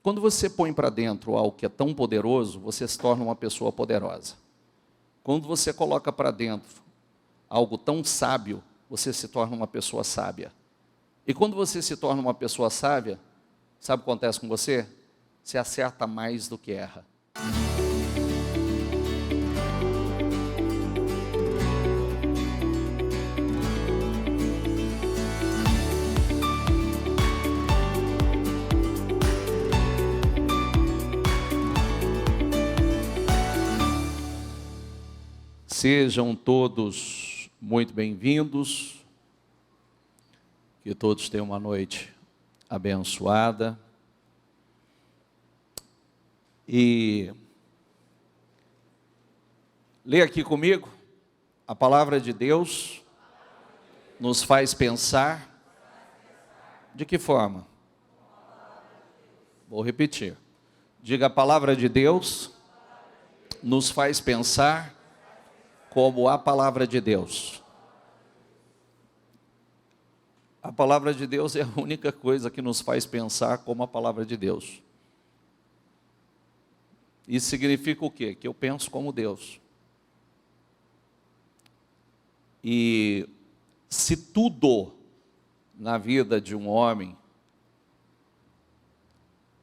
Quando você põe para dentro algo que é tão poderoso, você se torna uma pessoa poderosa. Quando você coloca para dentro algo tão sábio, você se torna uma pessoa sábia. E quando você se torna uma pessoa sábia, sabe o que acontece com você? Você acerta mais do que erra. Sejam todos muito bem-vindos, que todos tenham uma noite abençoada. E lê aqui comigo, a palavra de Deus nos faz pensar. De que forma? Vou repetir. Diga, a palavra de Deus nos faz pensar como a palavra de Deus. A palavra de Deus é a única coisa que nos faz pensar como a palavra de Deus. Isso significa o quê? Que eu penso como Deus. E se tudo na vida de um homem,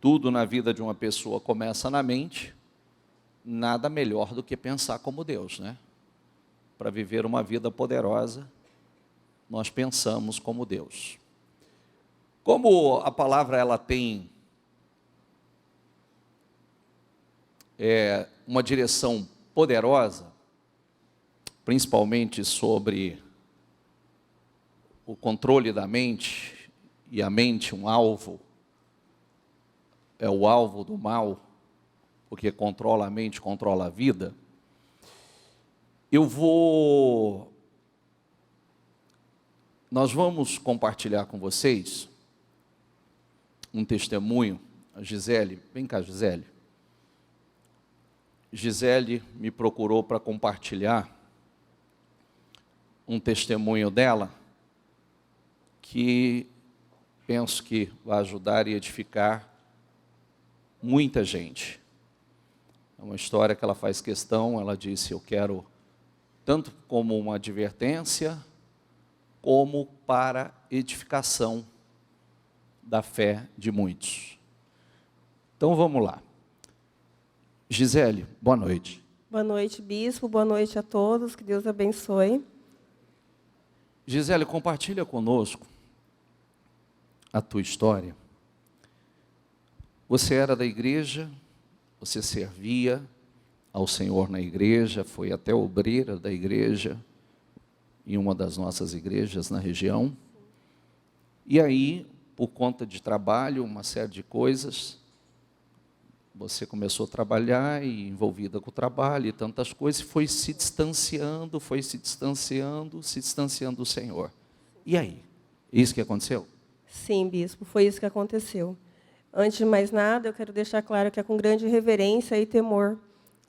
tudo na vida de uma pessoa começa na mente, nada melhor do que pensar como Deus, né? Para viver uma vida poderosa, nós pensamos como Deus. Como a palavra ela tem uma direção poderosa, principalmente sobre o controle da mente, e a mente um alvo, é o alvo do mal, porque controla a mente, controla a vida. Nós vamos compartilhar com vocês um testemunho. A Gisele, vem cá, Gisele. Gisele me procurou para compartilhar um testemunho dela, que penso que vai ajudar e edificar muita gente. É uma história que ela faz questão, ela disse, eu quero tanto como uma advertência, como para edificação da fé de muitos. Então vamos lá. Gisele, boa noite. Boa noite, bispo, boa noite a todos, que Deus abençoe. Gisele, compartilha conosco a tua história. Você era da igreja, você servia ao Senhor na igreja, foi até obreira da igreja, em uma das nossas igrejas na região. E aí, por conta de trabalho, uma série de coisas, você começou a trabalhar e envolvida com o trabalho e tantas coisas, foi se distanciando do Senhor. E aí? Isso que aconteceu? Sim, bispo, foi isso que aconteceu. Antes de mais nada, eu quero deixar claro que é com grande reverência e temor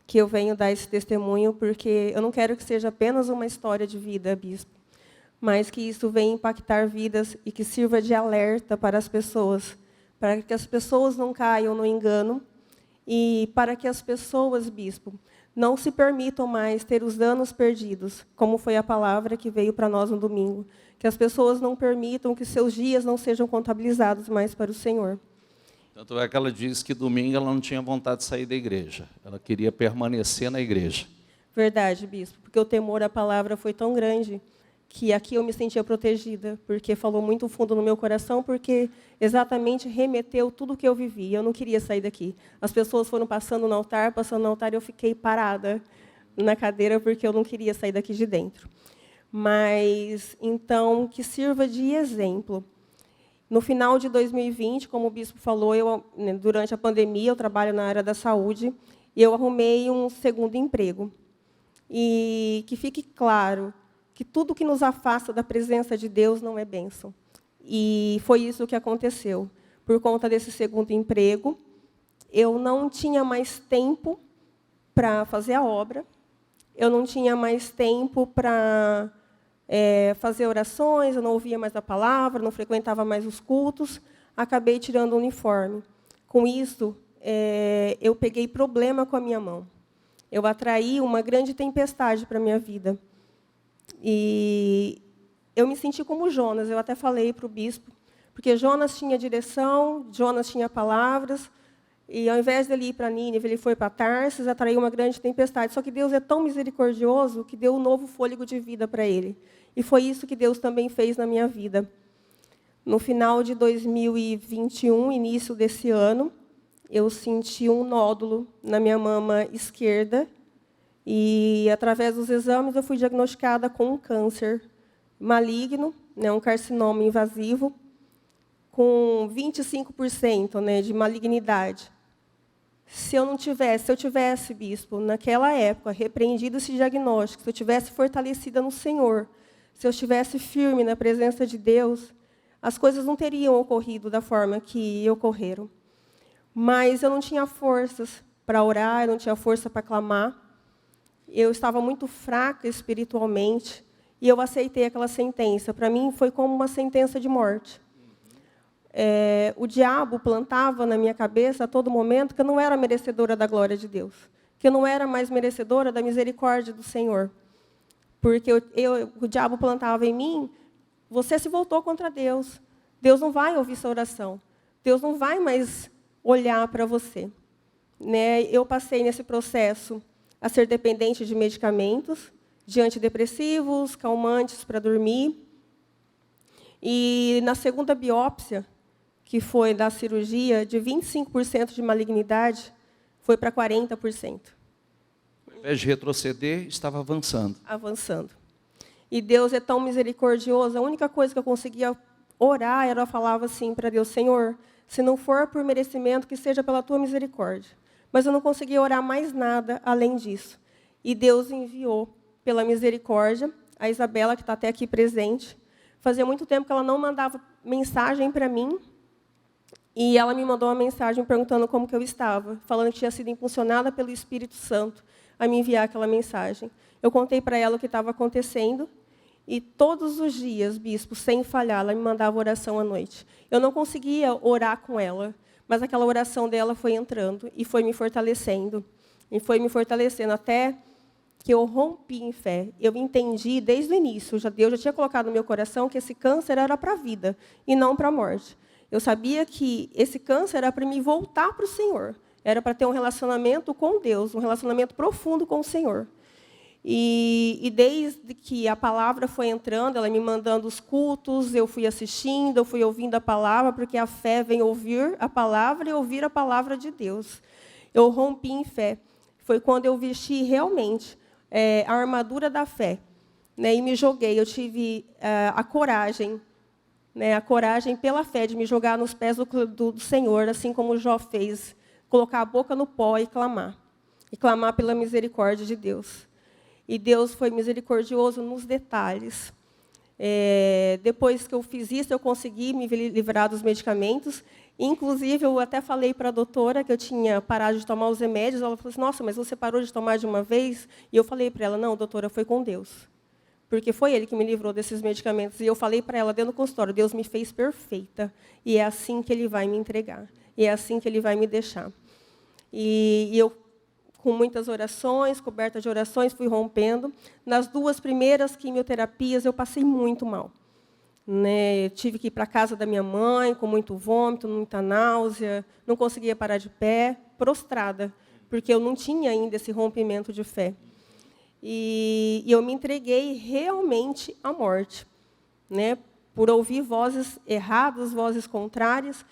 que eu venho dar esse testemunho, porque eu não quero que seja apenas uma história de vida, bispo, mas que isso venha impactar vidas e que sirva de alerta para as pessoas, para que as pessoas não caiam no engano e para que as pessoas, bispo, não se permitam mais ter os anos perdidos, como foi a palavra que veio para nós no domingo, que as pessoas não permitam que seus dias não sejam contabilizados mais para o Senhor. Tanto é que ela disse que domingo ela não tinha vontade de sair da igreja. Ela queria permanecer na igreja. Verdade, bispo, porque o temor à palavra foi tão grande que aqui eu me sentia protegida, porque falou muito fundo no meu coração, porque exatamente remeteu tudo o que eu vivi. Eu não queria sair daqui. As pessoas foram passando no altar, e eu fiquei parada na cadeira, porque eu não queria sair daqui de dentro. Mas, então, que sirva de exemplo. No final de 2020, como o bispo falou, durante a pandemia, eu trabalho na área da saúde, e eu arrumei um segundo emprego. E que fique claro que tudo que nos afasta da presença de Deus não é bênção. E foi isso que aconteceu. Por conta desse segundo emprego, eu não tinha mais tempo para fazer a obra, eu não tinha mais tempo para fazer orações, eu não ouvia mais a palavra, não frequentava mais os cultos, acabei tirando o uniforme. Com isso, eu peguei problema com a minha mão. Eu atraí uma grande tempestade para a minha vida. E eu me senti como Jonas, eu até falei para o bispo, porque Jonas tinha direção, Jonas tinha palavras, e ao invés dele ir para Nínive, ele foi para Tarsis, atraiu uma grande tempestade. Só que Deus é tão misericordioso que deu um novo fôlego de vida para ele. E foi isso que Deus também fez na minha vida. No final de 2021, início desse ano, eu senti um nódulo na minha mama esquerda, e, através dos exames, eu fui diagnosticada com um câncer maligno, né, um carcinoma invasivo, com 25%, né, de malignidade. Se eu tivesse, bispo, naquela época, repreendido esse diagnóstico, se eu tivesse fortalecida no Senhor, se eu estivesse firme na presença de Deus, as coisas não teriam ocorrido da forma que ocorreram. Mas eu não tinha forças para orar, eu não tinha força para clamar. Eu estava muito fraca espiritualmente e eu aceitei aquela sentença. Para mim, foi como uma sentença de morte. O diabo plantava na minha cabeça a todo momento que eu não era merecedora da glória de Deus, que eu não era mais merecedora da misericórdia do Senhor. Porque o diabo plantava em mim, você se voltou contra Deus. Deus não vai ouvir sua oração. Deus não vai mais olhar para você. Né? Eu passei nesse processo a ser dependente de medicamentos, de antidepressivos, calmantes para dormir. E na segunda biópsia, que foi da cirurgia, de 25% de malignidade, foi para 40%. Ao invés de retroceder, estava avançando. Avançando. E Deus é tão misericordioso, a única coisa que eu conseguia orar era, eu falava assim para Deus: Senhor, se não for por merecimento, que seja pela tua misericórdia. Mas eu não conseguia orar mais nada além disso. E Deus enviou, pela misericórdia, a Isabela, que está até aqui presente. Fazia muito tempo que ela não mandava mensagem para mim. E ela me mandou uma mensagem perguntando como que eu estava, falando que tinha sido impulsionada pelo Espírito Santo a me enviar aquela mensagem. Eu contei para ela o que estava acontecendo. E todos os dias, bispo, sem falhar, ela me mandava oração à noite. Eu não conseguia orar com ela, mas aquela oração dela foi entrando e foi me fortalecendo. E foi me fortalecendo até que eu rompi em fé. Eu entendi desde o início, Deus já tinha colocado no meu coração que esse câncer era para a vida e não para a morte. Eu sabia que esse câncer era para me voltar para o Senhor. Era para ter um relacionamento com Deus, um relacionamento profundo com o Senhor. E desde que a palavra foi entrando, ela me mandando os cultos, eu fui assistindo, eu fui ouvindo a palavra, porque a fé vem ouvir a palavra e ouvir a palavra de Deus. Eu rompi em fé. Foi quando eu vesti realmente a armadura da fé, né, e me joguei. Eu tive a coragem, né, a coragem pela fé de me jogar nos pés do Senhor, assim como Jó fez, colocar a boca no pó e clamar pela misericórdia de Deus. E Deus foi misericordioso nos detalhes. Depois que eu fiz isso, eu consegui me livrar dos medicamentos. Inclusive, eu até falei para a doutora que eu tinha parado de tomar os remédios. Ela falou assim: nossa, mas você parou de tomar de uma vez? E eu falei para ela: não, doutora, foi com Deus. Porque foi Ele que me livrou desses medicamentos. E eu falei para ela dentro do consultório: Deus me fez perfeita. E é assim que Ele vai me entregar. E é assim que Ele vai me deixar. E eu, com muitas orações, coberta de orações, fui rompendo. Nas 2 primeiras quimioterapias, eu passei muito mal. Né? Eu tive que ir para a casa da minha mãe, com muito vômito, muita náusea, não conseguia parar de pé, prostrada, porque eu não tinha ainda esse rompimento de fé. E eu me entreguei realmente à morte, né? Por ouvir vozes erradas, vozes contrárias.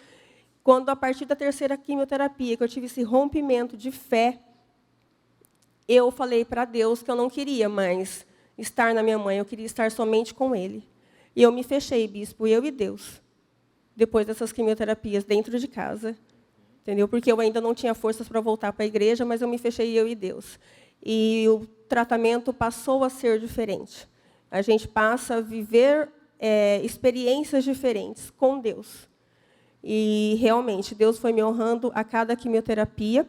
Quando, a partir da 3ª quimioterapia, que eu tive esse rompimento de fé, eu falei para Deus que eu não queria mais estar na minha mãe, eu queria estar somente com Ele. E eu me fechei, bispo, eu e Deus, depois dessas quimioterapias, dentro de casa. Entendeu? Porque eu ainda não tinha forças para voltar para a igreja, mas eu me fechei, eu e Deus. E o tratamento passou a ser diferente. A gente passa a viver experiências diferentes com Deus. E, realmente, Deus foi me honrando a cada quimioterapia.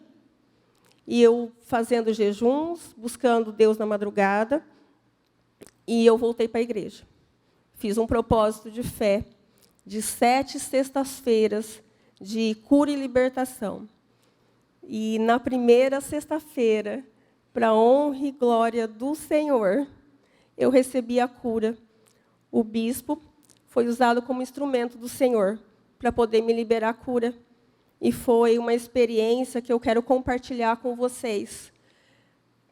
E eu fazendo jejuns, buscando Deus na madrugada. E eu voltei para a igreja. Fiz um propósito de fé de 7 sextas-feiras de cura e libertação. E na primeira sexta-feira, para honra e glória do Senhor, eu recebi a cura. O bispo foi usado como instrumento do Senhor para poder me liberar a cura. E foi uma experiência que eu quero compartilhar com vocês.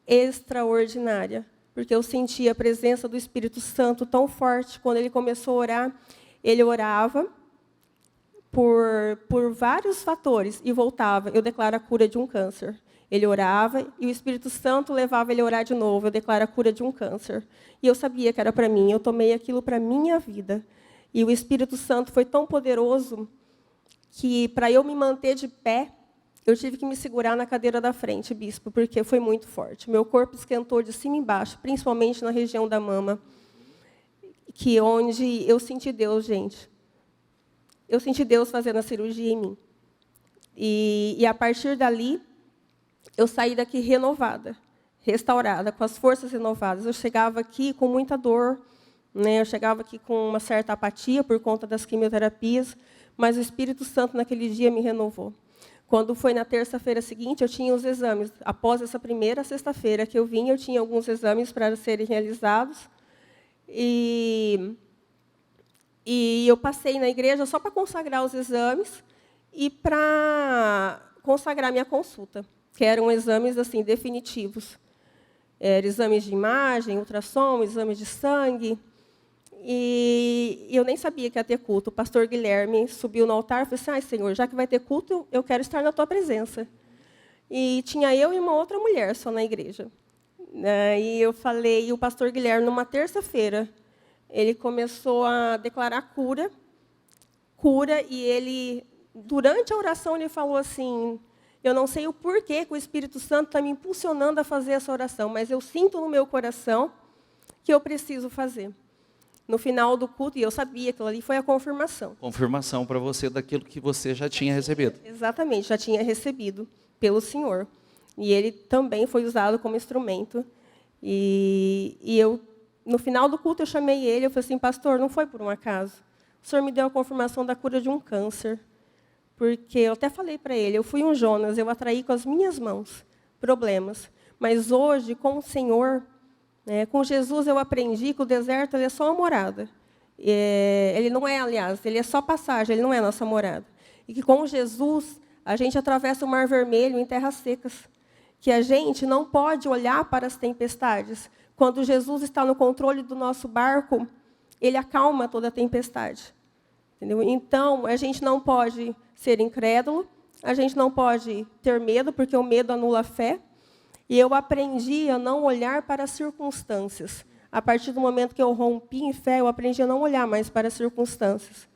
Extraordinária. Porque eu senti a presença do Espírito Santo tão forte. Quando ele começou a orar, ele orava por vários fatores e voltava. Eu declaro a cura de um câncer. Ele orava e o Espírito Santo levava ele a orar de novo. Eu declaro a cura de um câncer. E eu sabia que era para mim. Eu tomei aquilo para a minha vida. E o Espírito Santo foi tão poderoso que, para eu me manter de pé, eu tive que me segurar na cadeira da frente, bispo, porque foi muito forte. Meu corpo esquentou de cima e embaixo, principalmente na região da mama, que onde eu senti Deus, gente. Eu senti Deus fazendo a cirurgia em mim. E a partir dali, eu saí daqui renovada, restaurada, com as forças renovadas. Eu chegava aqui com muita dor, né? Eu chegava aqui com uma certa apatia por conta das quimioterapias, mas o Espírito Santo, naquele dia, me renovou. Quando foi na terça-feira seguinte, eu tinha os exames. Após essa primeira sexta-feira que eu vim, eu tinha alguns exames para serem realizados. E eu passei na igreja só para consagrar os exames e para consagrar minha consulta, que eram exames assim definitivos. Eram exames de imagem, ultrassom, exames de sangue. E eu nem sabia que ia ter culto. O pastor Guilherme subiu no altar e falou assim: ai, Senhor, já que vai ter culto, eu quero estar na tua presença. E tinha eu e uma outra mulher só na igreja. E eu falei, e o pastor Guilherme, numa terça-feira, ele começou a declarar cura, e ele, durante a oração, ele falou assim: eu não sei o porquê que o Espírito Santo está me impulsionando a fazer essa oração, mas eu sinto no meu coração que eu preciso fazer. No final do culto, e eu sabia que aquilo ali foi a confirmação. Confirmação para você daquilo que você já tinha recebido. Exatamente, já tinha recebido pelo Senhor. E ele também foi usado como instrumento. E eu, no final do culto, eu chamei ele, eu falei assim: pastor, não foi por um acaso. O Senhor me deu a confirmação da cura de um câncer. Porque eu até falei para ele, eu fui um Jonas, eu atraí com as minhas mãos problemas. Mas hoje, com o Senhor, com Jesus, eu aprendi que o deserto ele é só uma morada. Ele não é, aliás, ele é só passagem, ele não é a nossa morada. E que com Jesus, a gente atravessa o Mar Vermelho em terras secas. Que a gente não pode olhar para as tempestades. Quando Jesus está no controle do nosso barco, ele acalma toda a tempestade. Entendeu? Então, a gente não pode ser incrédulo, a gente não pode ter medo, porque o medo anula a fé. E eu aprendi a não olhar para as circunstâncias. A partir do momento que eu rompi em fé, eu aprendi a não olhar mais para as circunstâncias.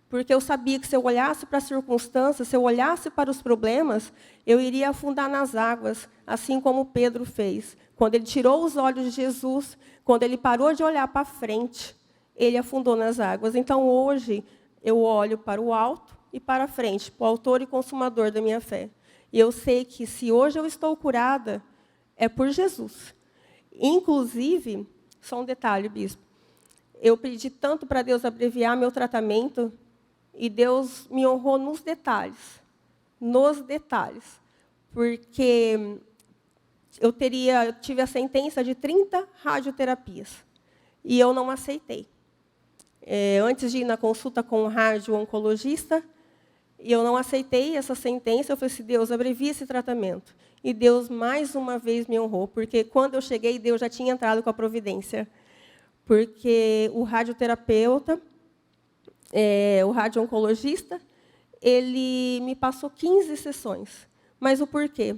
Porque eu sabia que se eu olhasse para as circunstâncias, se eu olhasse para os problemas, eu iria afundar nas águas, assim como Pedro fez. Quando ele tirou os olhos de Jesus, quando ele parou de olhar para frente, ele afundou nas águas. Então, hoje, eu olho para o alto e para a frente, para o autor e consumador da minha fé. E eu sei que, se hoje eu estou curada, é por Jesus. Inclusive, só um detalhe, bispo. Eu pedi tanto para Deus abreviar meu tratamento, e Deus me honrou nos detalhes. Nos detalhes. Porque eu tive a sentença de 30 radioterapias. E eu não aceitei. Antes de ir na consulta com o radio-oncologista, eu não aceitei essa sentença. Eu falei assim: Deus, abrevia esse tratamento. E Deus, mais uma vez, me honrou. Porque quando eu cheguei, Deus já tinha entrado com a providência. Porque o radioterapeuta, o radio-oncologista, ele me passou 15 sessões. Mas o porquê?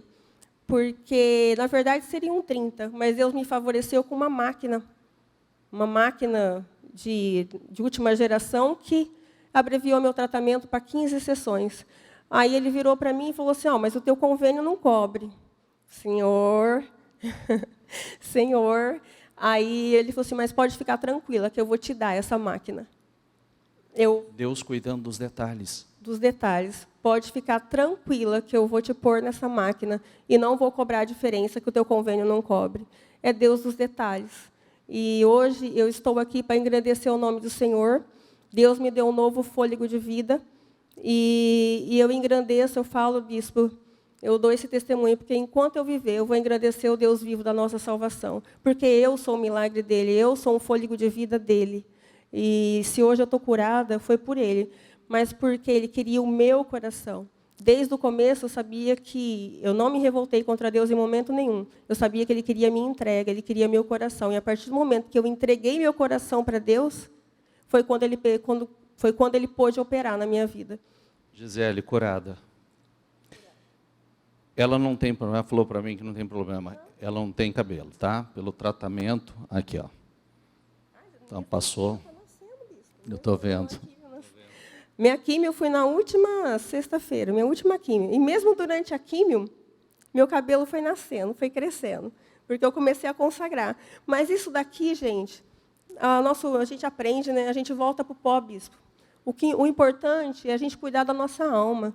Porque, na verdade, seriam 30, mas Deus me favoreceu com uma máquina de última geração que abreviou meu tratamento para 15 sessões. Aí ele virou para mim e falou assim: mas o teu convênio não cobre. Senhor, Senhor. Aí ele falou assim: mas pode ficar tranquila, que eu vou te dar essa máquina. Deus cuidando dos detalhes. Dos detalhes. Pode ficar tranquila que eu vou te pôr nessa máquina e não vou cobrar a diferença que o teu convênio não cobre. É Deus dos detalhes. E hoje eu estou aqui para engrandecer o nome do Senhor. Deus me deu um novo fôlego de vida. E eu engrandeço, eu falo, bispo, eu dou esse testemunho, porque enquanto eu viver, eu vou engrandecer o Deus vivo da nossa salvação. Porque eu sou o milagre dele, eu sou um fôlego de vida dele. E se hoje eu estou curada, foi por ele. Mas porque ele queria o meu coração. Desde o começo, eu sabia que eu não me revoltei contra Deus em momento nenhum. Eu sabia que ele queria minha entrega, ele queria meu coração. E a partir do momento que eu entreguei meu coração para Deus, foi quando ele pôde operar na minha vida. Gisele, curada. Ela não tem problema, ela falou para mim que não tem problema. Ela não tem cabelo, tá? Pelo tratamento, aqui, ó. Então passou. Eu estou vendo. Minha químio foi na última sexta-feira, minha última químio. E mesmo durante a químio, meu cabelo foi nascendo, foi crescendo, porque eu comecei a consagrar. Mas isso daqui, gente, a gente aprende, né? A gente volta para o pó, bispo. O importante é a gente cuidar da nossa alma,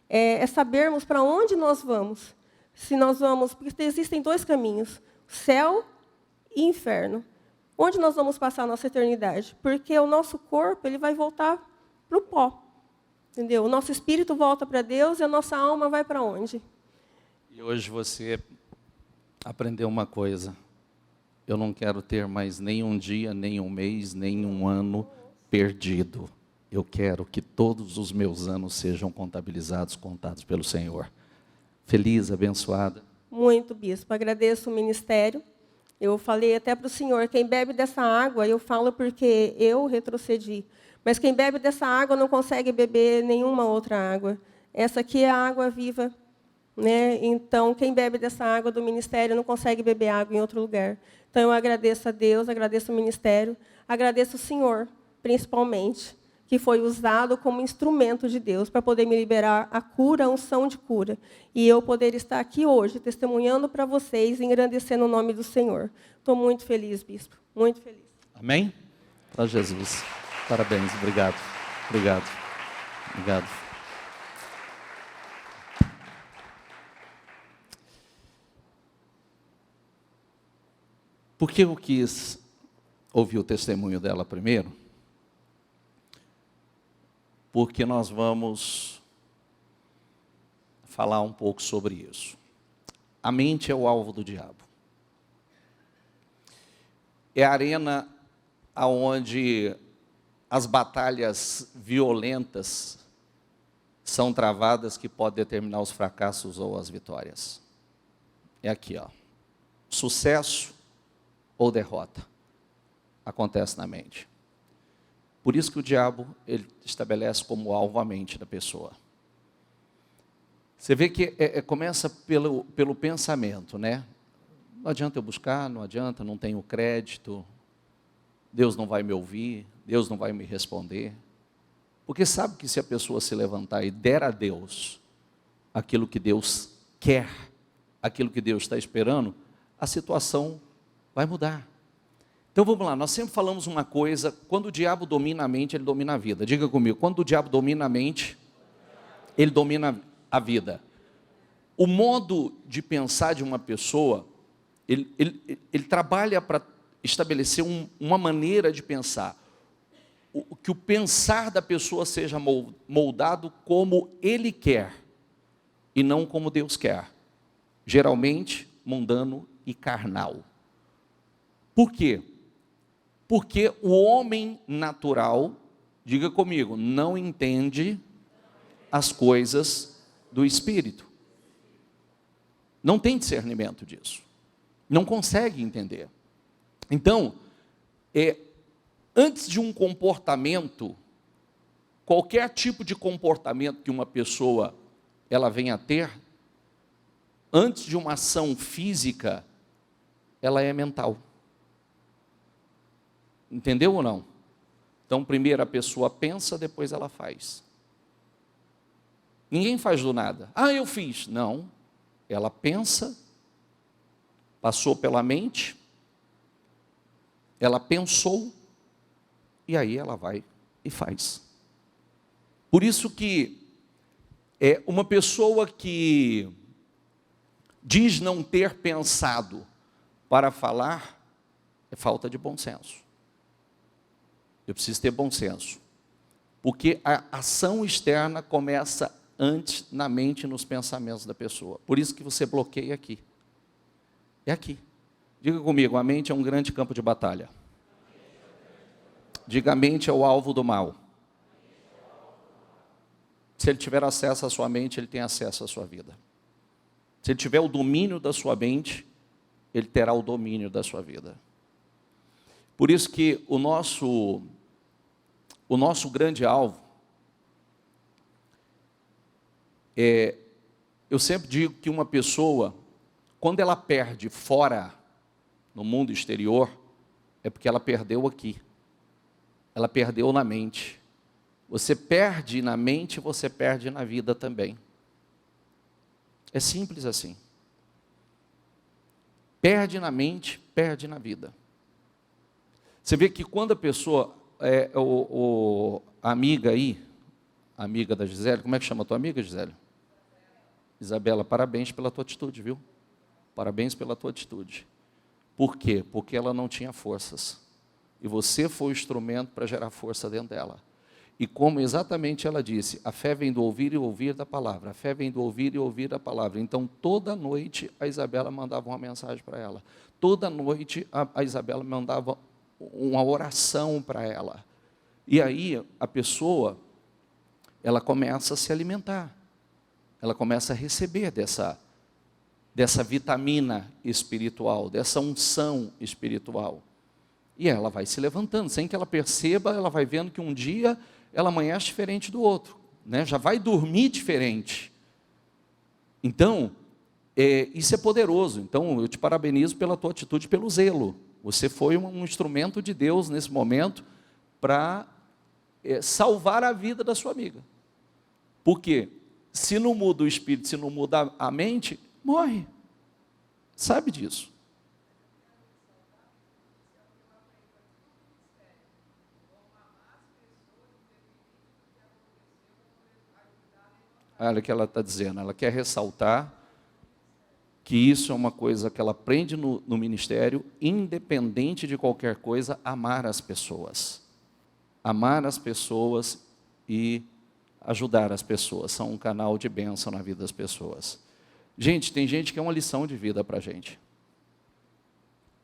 é sabermos para onde nós vamos. Se nós vamos, porque existem dois caminhos, céu e inferno. Onde nós vamos passar a nossa eternidade? Porque o nosso corpo ele vai voltar para o pó, entendeu? O nosso espírito volta para Deus e a nossa alma vai para onde? E hoje você aprendeu uma coisa. Eu não quero ter mais nem um dia, nem um mês, nem um ano perdido. Eu quero que todos os meus anos sejam contabilizados, contados pelo Senhor. Feliz, abençoada. Muito, bispo. Agradeço o ministério. Eu falei até para o senhor, quem bebe dessa água, eu falo porque eu retrocedi, mas quem bebe dessa água não consegue beber nenhuma outra água. Essa aqui é a água viva, né? Então, quem bebe dessa água do ministério não consegue beber água em outro lugar. Então, eu agradeço a Deus, agradeço o ministério, agradeço o senhor, principalmente, que foi usado como instrumento de Deus para poder me liberar a cura, a unção de cura. E eu poder estar aqui hoje, testemunhando para vocês, engrandecendo o nome do Senhor. Estou muito feliz, bispo, muito feliz. Amém? Para Jesus. Parabéns, obrigado. Obrigado. Obrigado. Por que eu quis ouvir o testemunho dela primeiro? Porque nós vamos falar um pouco sobre isso. A mente é o alvo do diabo. É a arena onde as batalhas violentas são travadas que podem determinar os fracassos ou as vitórias. É aqui, ó. Sucesso ou derrota acontece na mente. Por isso que o diabo ele estabelece como alvo a mente da pessoa. Você vê que começa pelo pensamento, né? Não adianta eu buscar, não adianta, não tenho crédito, Deus não vai me ouvir, Deus não vai me responder. Porque sabe que se a pessoa se levantar e der a Deus aquilo que Deus quer, aquilo que Deus está esperando, a situação vai mudar. Então vamos lá, nós sempre falamos uma coisa, quando o diabo domina a mente, ele domina a vida. Diga comigo, quando o diabo domina a mente, ele domina a vida. O modo de pensar de uma pessoa, ele trabalha para estabelecer uma maneira de pensar. Que o pensar da pessoa seja moldado como ele quer, e não como Deus quer. Geralmente, mundano e carnal. Por quê? Porque o homem natural, diga comigo, não entende as coisas do Espírito. Não tem discernimento disso. Não consegue entender. Então, antes de um comportamento, qualquer tipo de comportamento que uma pessoa ela venha a ter, antes de uma ação física, ela é mental. Entendeu ou não? Então, primeiro a pessoa pensa, depois ela faz. Ninguém faz do nada. Ah, eu fiz. Não. Ela pensa, passou pela mente, ela pensou, e aí ela vai e faz. Por isso que uma pessoa que diz não ter pensado para falar, é falta de bom senso. Eu preciso ter bom senso. Porque a ação externa começa antes na mente e nos pensamentos da pessoa. Por isso que você bloqueia aqui. É aqui. Diga comigo, a mente é um grande campo de batalha. Diga, a mente é o alvo do mal. Se ele tiver acesso à sua mente, ele tem acesso à sua vida. Se ele tiver o domínio da sua mente, ele terá o domínio da sua vida. Por isso que o nosso grande alvo eu sempre digo que uma pessoa, quando ela perde fora, no mundo exterior, é porque ela perdeu aqui. Ela perdeu na mente. Você perde na mente, você perde na vida também. É simples assim. Perde na mente, perde na vida. Você vê que quando a pessoa, a amiga aí, a amiga da Gisele, como é que chama a tua amiga, Gisele? Isabela, parabéns pela tua atitude, viu? Parabéns pela tua atitude. Por quê? Porque ela não tinha forças. E você foi o instrumento para gerar força dentro dela. E como exatamente ela disse, a fé vem do ouvir e ouvir da palavra. A fé vem do ouvir e ouvir da palavra. Então, toda noite, a Isabela mandava uma mensagem para ela. Toda noite, a Isabela mandava uma oração para ela. E aí, a pessoa, ela começa a se alimentar. Ela começa a receber dessa vitamina espiritual, dessa unção espiritual. E ela vai se levantando, sem que ela perceba, ela vai vendo que um dia ela amanhece diferente do outro, né? Já vai dormir diferente. Então, isso é poderoso. Então, eu te parabenizo pela tua atitude, pelo zelo. Você foi um instrumento de Deus nesse momento para salvar a vida da sua amiga. Por quê? Se não muda o espírito, se não muda a mente, morre. Sabe disso. Olha o que ela está dizendo. Ela quer ressaltar que isso é uma coisa que ela aprende no ministério, independente de qualquer coisa, amar as pessoas. Amar as pessoas e ajudar as pessoas. São um canal de bênção na vida das pessoas. Gente, tem gente que é uma lição de vida para a gente.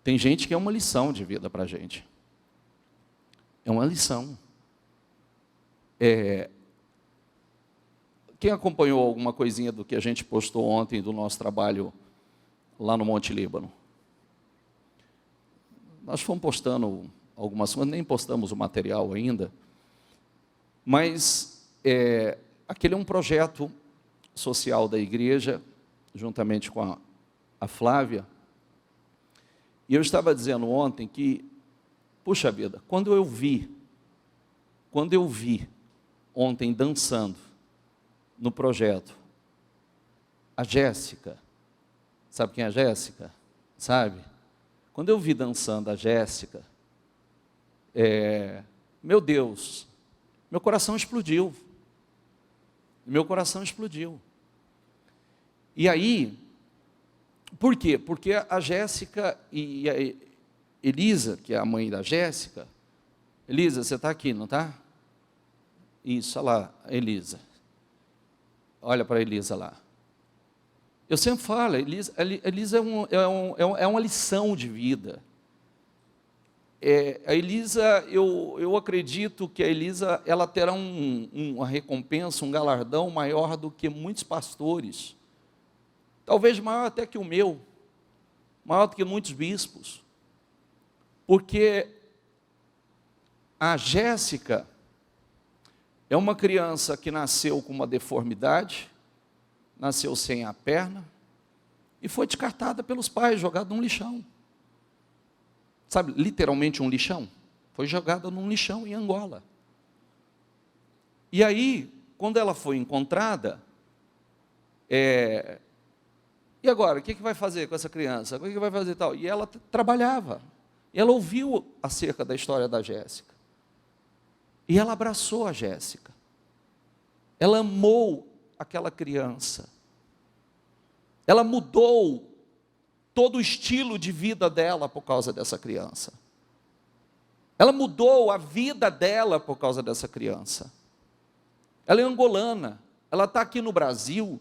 Tem gente que é uma lição de vida para a gente. É uma lição. Quem acompanhou alguma coisinha do que a gente postou ontem do nosso trabalho lá no Monte Líbano? Nós fomos postando algumas coisas, nem postamos o material ainda, mas aquele é um projeto social da igreja, juntamente com a Flávia. E eu estava dizendo ontem que, puxa vida, quando eu vi ontem dançando no projeto, a Jéssica, sabe quem é a Jéssica? Sabe? Quando eu vi dançando a Jéssica, meu Deus, meu coração explodiu. Meu coração explodiu. E aí, por quê? Porque a Jéssica e a Elisa, que é a mãe da Jéssica, Elisa, você está aqui, não está? Isso, olha lá, Elisa. Olha para a Elisa lá. Eu sempre falo, Elisa é uma lição de vida. A Elisa, eu acredito que a Elisa ela terá uma recompensa, um galardão maior do que muitos pastores. Talvez maior até que o meu, maior do que muitos bispos. Porque a Jéssica é uma criança que nasceu com uma deformidade, nasceu sem a perna, e foi descartada pelos pais, jogada num lixão. Sabe, literalmente um lixão? Foi jogada num lixão em Angola. E aí, quando ela foi encontrada, e agora, o que vai fazer com essa criança? O que vai fazer tal? E ela trabalhava. E ela ouviu acerca da história da Jéssica. E ela abraçou a Jéssica. Ela amou aquela criança. Ela mudou todo o estilo de vida dela por causa dessa criança. Ela mudou a vida dela por causa dessa criança. ela é angolana, ela está aqui no Brasil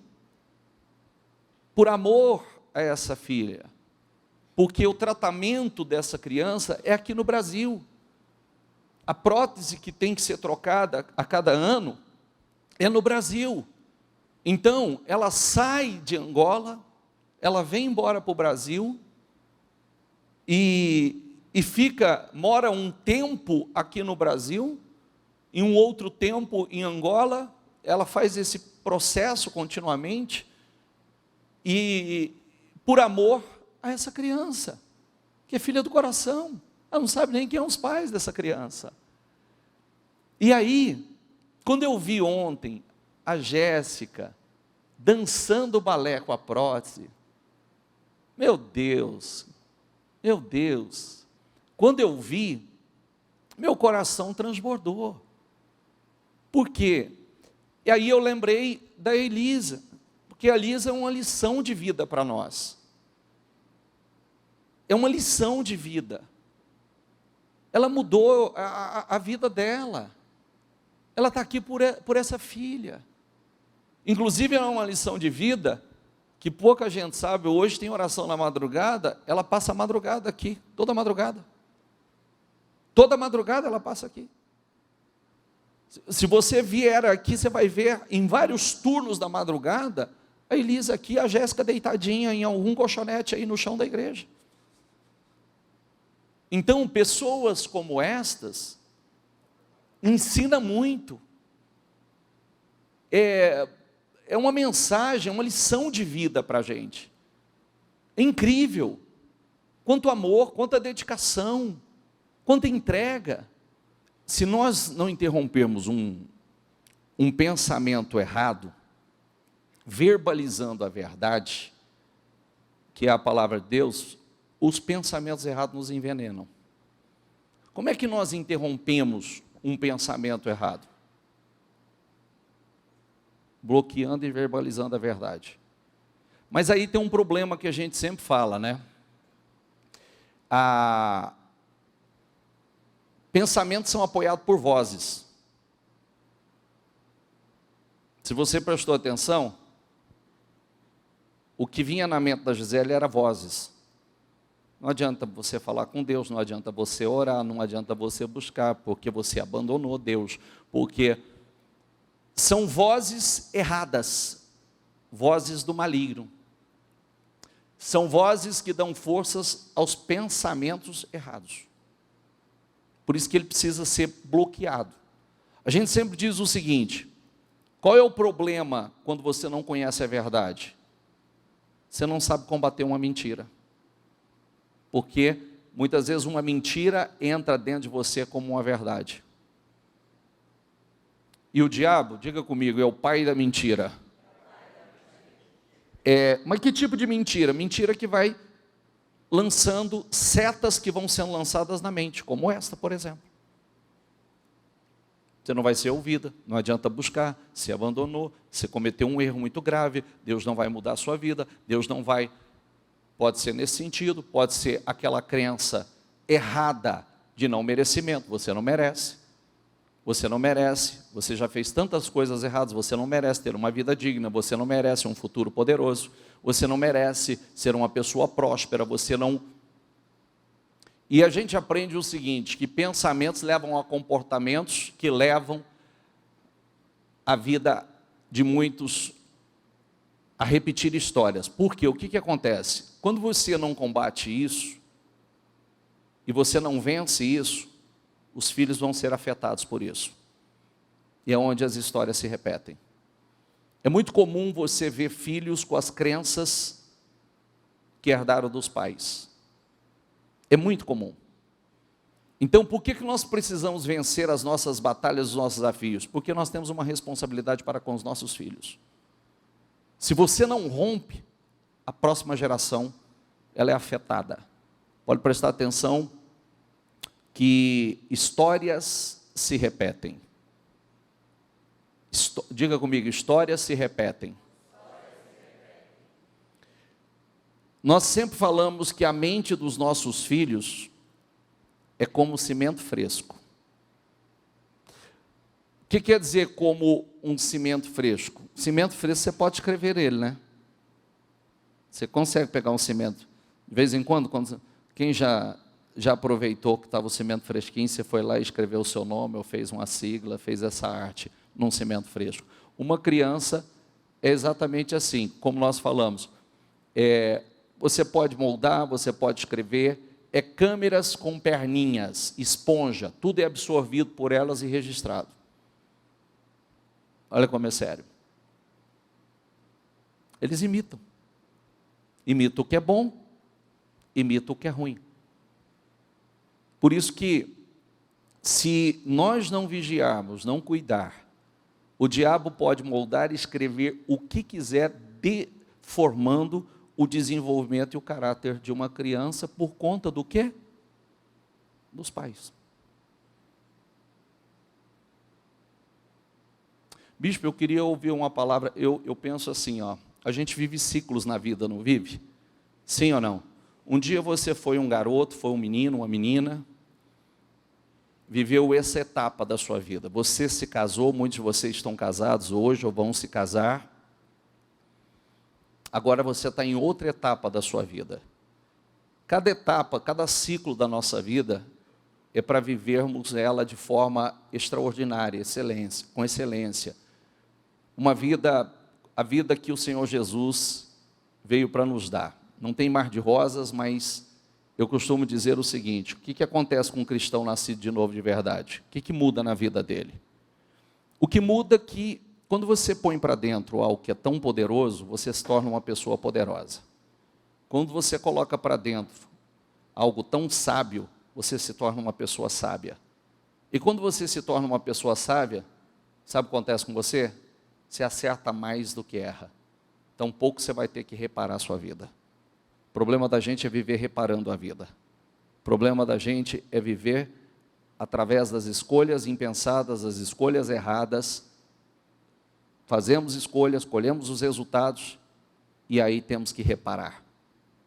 por amor a essa filha, porque o tratamento dessa criança é aqui no Brasil. A prótese que tem que ser trocada a cada ano é no Brasil. Então, ela sai de Angola, ela vem embora para o Brasil e mora um tempo aqui no Brasil, e um outro tempo em Angola. Ela faz esse processo continuamente, e por amor a essa criança, que é filha do coração. Ela não sabe nem quem são os pais dessa criança. E aí, quando eu vi ontem a Jéssica dançando balé com a prótese, meu Deus, quando eu vi, meu coração transbordou. Por quê? E aí eu lembrei da Elisa, porque a Elisa é uma lição de vida para nós. É uma lição de vida. Ela mudou a vida dela. Ela está aqui por essa filha. Inclusive é uma lição de vida que pouca gente sabe. Hoje tem oração na madrugada, ela passa a madrugada aqui, toda madrugada. Toda madrugada ela passa aqui. Se você vier aqui, você vai ver em vários turnos da madrugada, a Elisa aqui, a Jéssica deitadinha em algum colchonete aí no chão da igreja. Então, pessoas como estas ensinam muito. É uma mensagem, uma lição de vida para a gente. É incrível. Quanto amor, quanta dedicação, quanta entrega. Se nós não interrompermos um pensamento errado, verbalizando a verdade, que é a palavra de Deus, os pensamentos errados nos envenenam. Como é que nós interrompemos um pensamento errado? Bloqueando e verbalizando a verdade. Mas aí tem um problema que a gente sempre fala, né? Pensamentos são apoiados por vozes. Se você prestou atenção, o que vinha na mente da Gisele era vozes. Não adianta você falar com Deus, não adianta você orar, não adianta você buscar, porque você abandonou Deus, porque são vozes erradas, vozes do maligno. São vozes que dão forças aos pensamentos errados. Por isso que ele precisa ser bloqueado. A gente sempre diz o seguinte: qual é o problema quando você não conhece a verdade? Você não sabe combater uma mentira. Porque muitas vezes uma mentira entra dentro de você como uma verdade. E o diabo, diga comigo, é o pai da mentira. Mas que tipo de mentira? Mentira que vai lançando setas que vão sendo lançadas na mente, como esta, por exemplo. Você não vai ser ouvida, não adianta buscar, se abandonou, você cometeu um erro muito grave, Deus não vai mudar a sua vida, Deus não vai... Pode ser nesse sentido, pode ser aquela crença errada de não merecimento. Você não merece, você já fez tantas coisas erradas, você não merece ter uma vida digna, você não merece um futuro poderoso, você não merece ser uma pessoa próspera, você não... E a gente aprende o seguinte, que pensamentos levam a comportamentos que levam a vida de muitos a repetir histórias. Por quê? O que acontece? Quando você não combate isso, e você não vence isso, os filhos vão ser afetados por isso. E é onde as histórias se repetem. É muito comum você ver filhos com as crenças que herdaram dos pais. É muito comum. Então, por que nós precisamos vencer as nossas batalhas, os nossos desafios? Porque nós temos uma responsabilidade para com os nossos filhos. Se você não rompe, a próxima geração, ela é afetada. Pode prestar atenção que histórias se repetem. Diga comigo, histórias se repetem. Nós sempre falamos que a mente dos nossos filhos é como cimento fresco. O que quer dizer como um cimento fresco? Cimento fresco você pode escrever ele, né? Você consegue pegar um cimento. De vez em quando quem já aproveitou que estava o cimento fresquinho, você foi lá e escreveu o seu nome, ou fez uma sigla, fez essa arte num cimento fresco. Uma criança é exatamente assim, como nós falamos. Você pode moldar, você pode escrever, câmeras com perninhas, esponja, tudo é absorvido por elas e registrado. Olha como é sério. Eles imitam. Imitam o que é bom, imitam o que é ruim. Por isso que, se nós não vigiarmos, não cuidar, o diabo pode moldar e escrever o que quiser, deformando o desenvolvimento e o caráter de uma criança por conta do quê? Dos pais. Bispo, eu queria ouvir uma palavra, eu penso assim, a gente vive ciclos na vida, não vive? Sim ou não? Um dia você foi um garoto, foi um menino, uma menina, viveu essa etapa da sua vida. Você se casou, muitos de vocês estão casados hoje ou vão se casar. Agora você está em outra etapa da sua vida. Cada etapa, cada ciclo da nossa vida é para vivermos ela de forma extraordinária, com excelência. A vida que o Senhor Jesus veio para nos dar. Não tem mar de rosas, mas eu costumo dizer o seguinte: o que acontece com um cristão nascido de novo de verdade? O que muda na vida dele? O que muda é que, quando você põe para dentro algo que é tão poderoso, você se torna uma pessoa poderosa. Quando você coloca para dentro algo tão sábio, você se torna uma pessoa sábia. E quando você se torna uma pessoa sábia, sabe o que acontece com você? Você acerta mais do que erra. Então pouco você vai ter que reparar a sua vida. O problema da gente é viver reparando a vida. O problema da gente é viver através das escolhas impensadas, das escolhas erradas. Fazemos escolhas, colhemos os resultados e aí temos que reparar.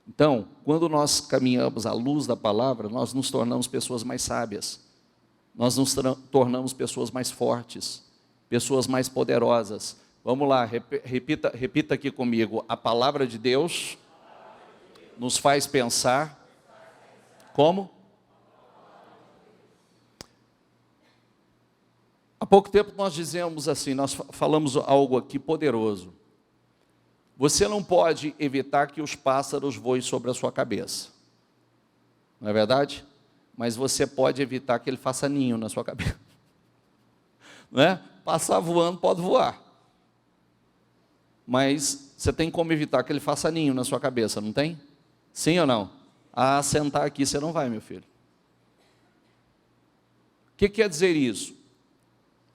Então, quando nós caminhamos à luz da palavra, nós nos tornamos pessoas mais sábias. Nós nos tornamos pessoas mais fortes, pessoas mais poderosas. Vamos lá, repita aqui comigo. A palavra de Deus nos faz pensar como? Há pouco tempo nós dizemos assim, nós falamos algo aqui poderoso. Você não pode evitar que os pássaros voem sobre a sua cabeça. Não é verdade? Mas você pode evitar que ele faça ninho na sua cabeça. Não é? Passar voando pode voar. Mas você tem como evitar que ele faça ninho na sua cabeça, não tem? Sim ou não? Ah, sentar aqui você não vai, meu filho. O que quer dizer isso?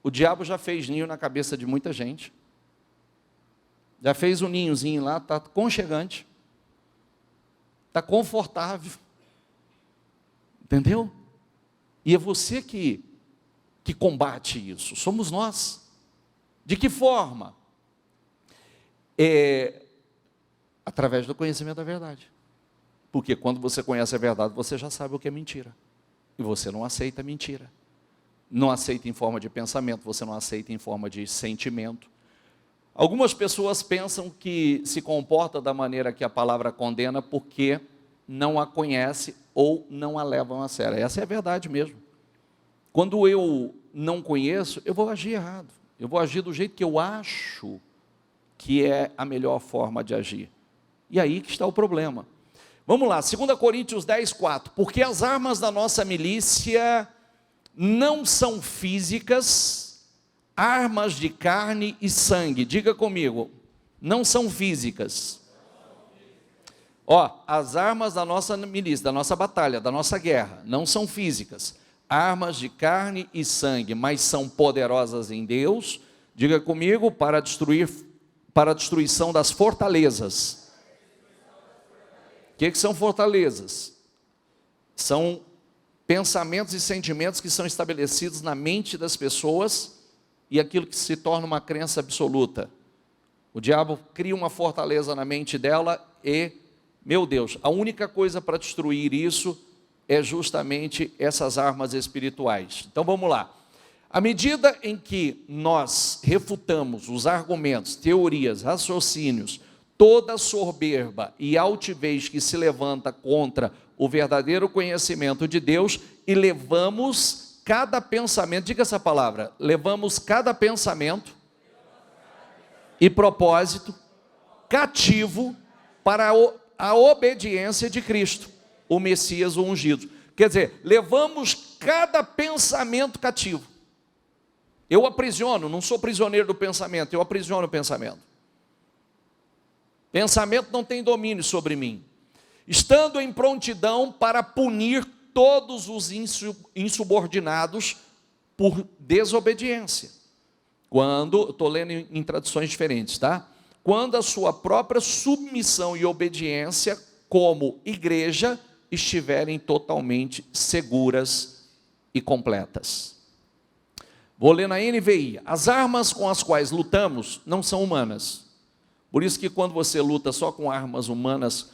O diabo já fez ninho na cabeça de muita gente. Já fez um ninhozinho lá, está aconchegante. Está confortável. Entendeu? E é você que combate isso. Somos nós. De que forma? Através do conhecimento da verdade. Porque quando você conhece a verdade, você já sabe o que é mentira. E você não aceita mentira. Não aceita em forma de pensamento, você não aceita em forma de sentimento. Algumas pessoas pensam que se comporta da maneira que a palavra condena porque não a conhece ou não a levam a sério. Essa é a verdade mesmo. Quando eu não conheço, eu vou agir errado. Eu vou agir do jeito que eu acho que é a melhor forma de agir. E aí que está o problema. Vamos lá, 2 Coríntios 10, 4. Porque as armas da nossa milícia não são físicas, armas de carne e sangue. Diga comigo, não são físicas. As armas da nossa milícia, da nossa batalha, da nossa guerra, não são físicas. Armas de carne e sangue, mas são poderosas em Deus. Diga comigo, para a destruição das fortalezas. O que são fortalezas? São pensamentos e sentimentos que são estabelecidos na mente das pessoas e aquilo que se torna uma crença absoluta. O diabo cria uma fortaleza na mente dela e, meu Deus, a única coisa para destruir isso é justamente essas armas espirituais. Então vamos lá. À medida em que nós refutamos os argumentos, teorias, raciocínios, toda soberba e altivez que se levanta contra o verdadeiro conhecimento de Deus, e levamos cada pensamento, diga essa palavra, levamos cada pensamento e propósito cativo para a obediência de Cristo, o Messias, o ungido. Quer dizer, levamos cada pensamento cativo. Eu aprisiono, não sou prisioneiro do pensamento, eu aprisiono o pensamento. Pensamento não tem domínio sobre mim. Estando em prontidão para punir todos os insubordinados por desobediência. Quando, estou lendo em traduções diferentes, tá? Quando a sua própria submissão e obediência como igreja estiverem totalmente seguras e completas. Vou ler na NVI. As armas com as quais lutamos não são humanas. Por isso que quando você luta só com armas humanas,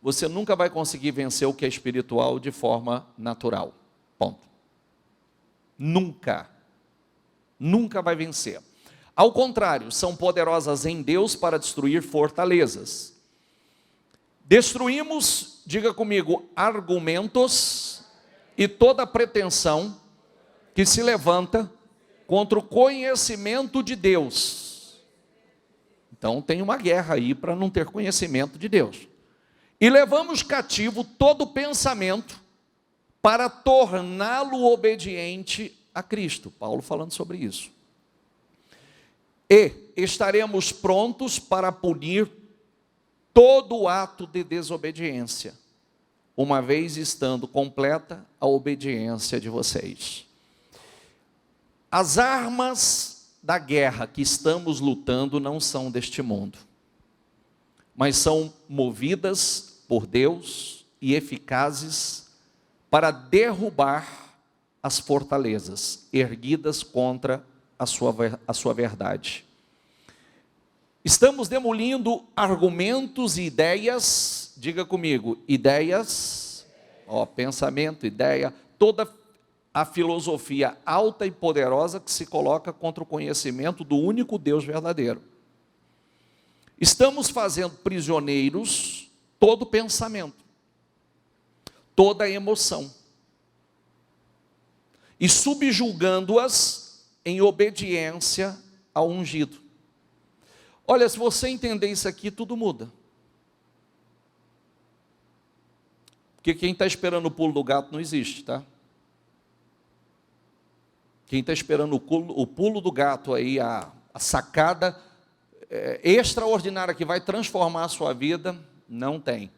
você nunca vai conseguir vencer o que é espiritual de forma natural. Ponto. Nunca. Nunca vai vencer. Ao contrário, são poderosas em Deus para destruir fortalezas. Destruímos, diga comigo, argumentos e toda pretensão que se levanta contra o conhecimento de Deus. Então tem uma guerra aí para não ter conhecimento de Deus. E levamos cativo todo pensamento para torná-lo obediente a Cristo. Paulo falando sobre isso. E estaremos prontos para punir todo ato de desobediência, uma vez estando completa a obediência de vocês. As armas da guerra que estamos lutando não são deste mundo, mas são movidas por Deus e eficazes para derrubar as fortalezas erguidas contra a sua verdade. Estamos demolindo argumentos e ideias, diga comigo, ideias, pensamento, ideia, toda a filosofia alta e poderosa que se coloca contra o conhecimento do único Deus verdadeiro. Estamos fazendo prisioneiros todo pensamento, toda emoção, e subjugando-as em obediência ao ungido. Olha, se você entender isso aqui, tudo muda. Porque quem está esperando o pulo do gato não existe, tá? Quem está esperando o pulo do gato aí, a sacada extraordinária que vai transformar a sua vida, não tem.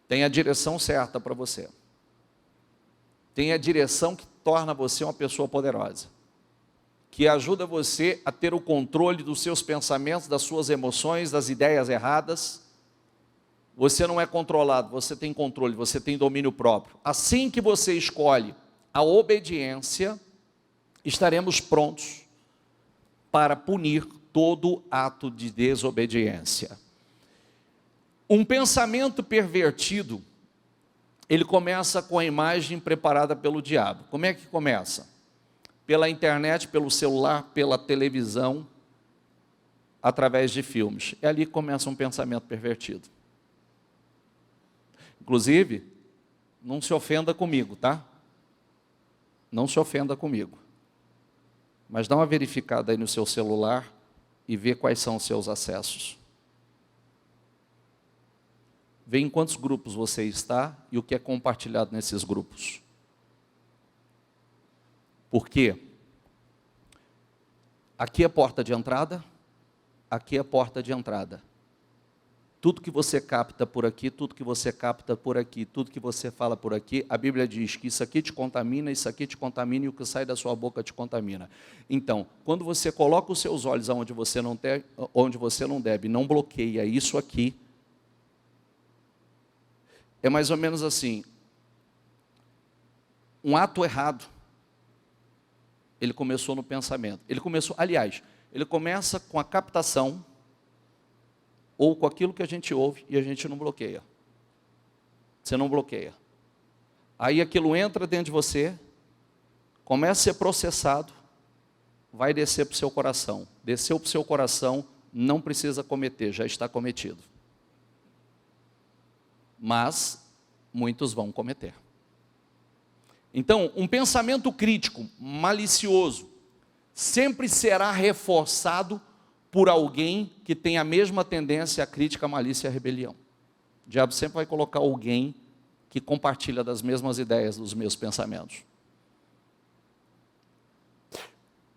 Tem a direção certa para você. Tem a direção que torna você uma pessoa poderosa, que ajuda você a ter o controle dos seus pensamentos, das suas emoções, das ideias erradas. Você não é controlado, você tem controle, você tem domínio próprio. Assim que você escolhe a obediência, estaremos prontos para punir todo ato de desobediência. Um pensamento pervertido, ele começa com a imagem preparada pelo diabo. Como é que começa? Pela internet, pelo celular, pela televisão, através de filmes. É ali que começa um pensamento pervertido. Inclusive, não se ofenda comigo, tá? Não se ofenda comigo. Mas dá uma verificada aí no seu celular e vê quais são os seus acessos. Vê em quantos grupos você está e o que é compartilhado nesses grupos. Por quê? Aqui é a porta de entrada, aqui é a porta de entrada. Tudo que você capta por aqui, tudo que você capta por aqui, tudo que você fala por aqui, a Bíblia diz que isso aqui te contamina, isso aqui te contamina e o que sai da sua boca te contamina. Então, quando você coloca os seus olhos onde você não deve, não bloqueia isso aqui, é mais ou menos assim, um ato errado, ele começou no pensamento. Ele começa com a captação, ou com aquilo que a gente ouve e a gente não bloqueia. Você não bloqueia. Aí aquilo entra dentro de você, começa a ser processado, vai descer para o seu coração. Desceu para o seu coração, não precisa cometer, já está cometido. Mas muitos vão cometer. Então, um pensamento crítico, malicioso, sempre será reforçado por alguém que tem a mesma tendência à crítica, à malícia e à rebelião. O diabo sempre vai colocar alguém que compartilha das mesmas ideias, dos meus pensamentos.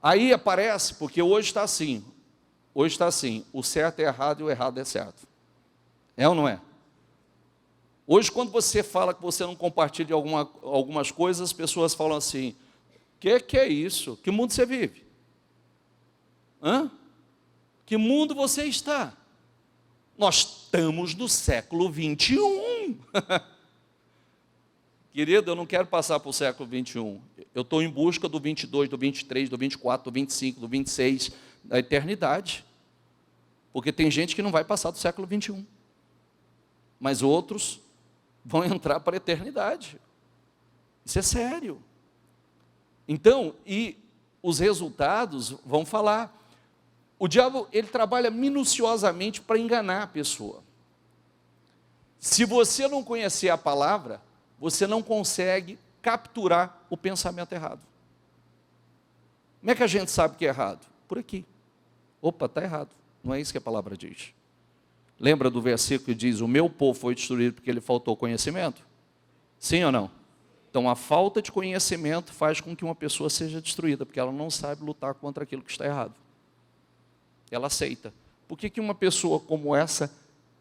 Aí aparece, porque hoje está assim, o certo é errado e o errado é certo. É ou não é? Hoje, quando você fala que você não compartilha algumas coisas, as pessoas falam assim, que é isso? Que mundo você vive? Hã? Que mundo você está? Nós estamos no século 21. Querido, eu não quero passar para o século 21. Eu estou em busca do 22, do 23, do 24, do 25, do 26, da eternidade. Porque tem gente que não vai passar do século 21. Mas outros vão entrar para a eternidade. Isso é sério. Então, e os resultados vão falar. O diabo, ele trabalha minuciosamente para enganar a pessoa. Se você não conhecer a palavra, você não consegue capturar o pensamento errado. Como é que a gente sabe que é errado? Por aqui. Opa, está errado. Não é isso que a palavra diz. Lembra do versículo que diz, o meu povo foi destruído porque lhe faltou conhecimento? Sim ou não? Então, a falta de conhecimento faz com que uma pessoa seja destruída, porque ela não sabe lutar contra aquilo que está errado. Ela aceita. Por que uma pessoa como essa,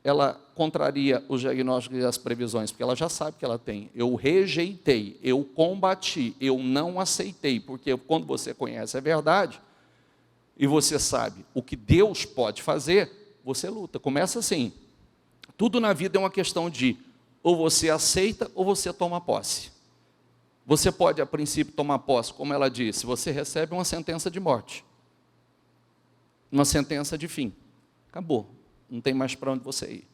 ela contraria os diagnósticos e as previsões? Porque ela já sabe que ela tem. Eu rejeitei, eu combati, eu não aceitei. Porque quando você conhece a verdade, e você sabe o que Deus pode fazer, você luta. Começa assim. Tudo na vida é uma questão de ou você aceita ou você toma posse. Você pode, a princípio, tomar posse, como ela disse, você recebe uma sentença de morte. Uma sentença de fim. Acabou. Não tem mais para onde você ir.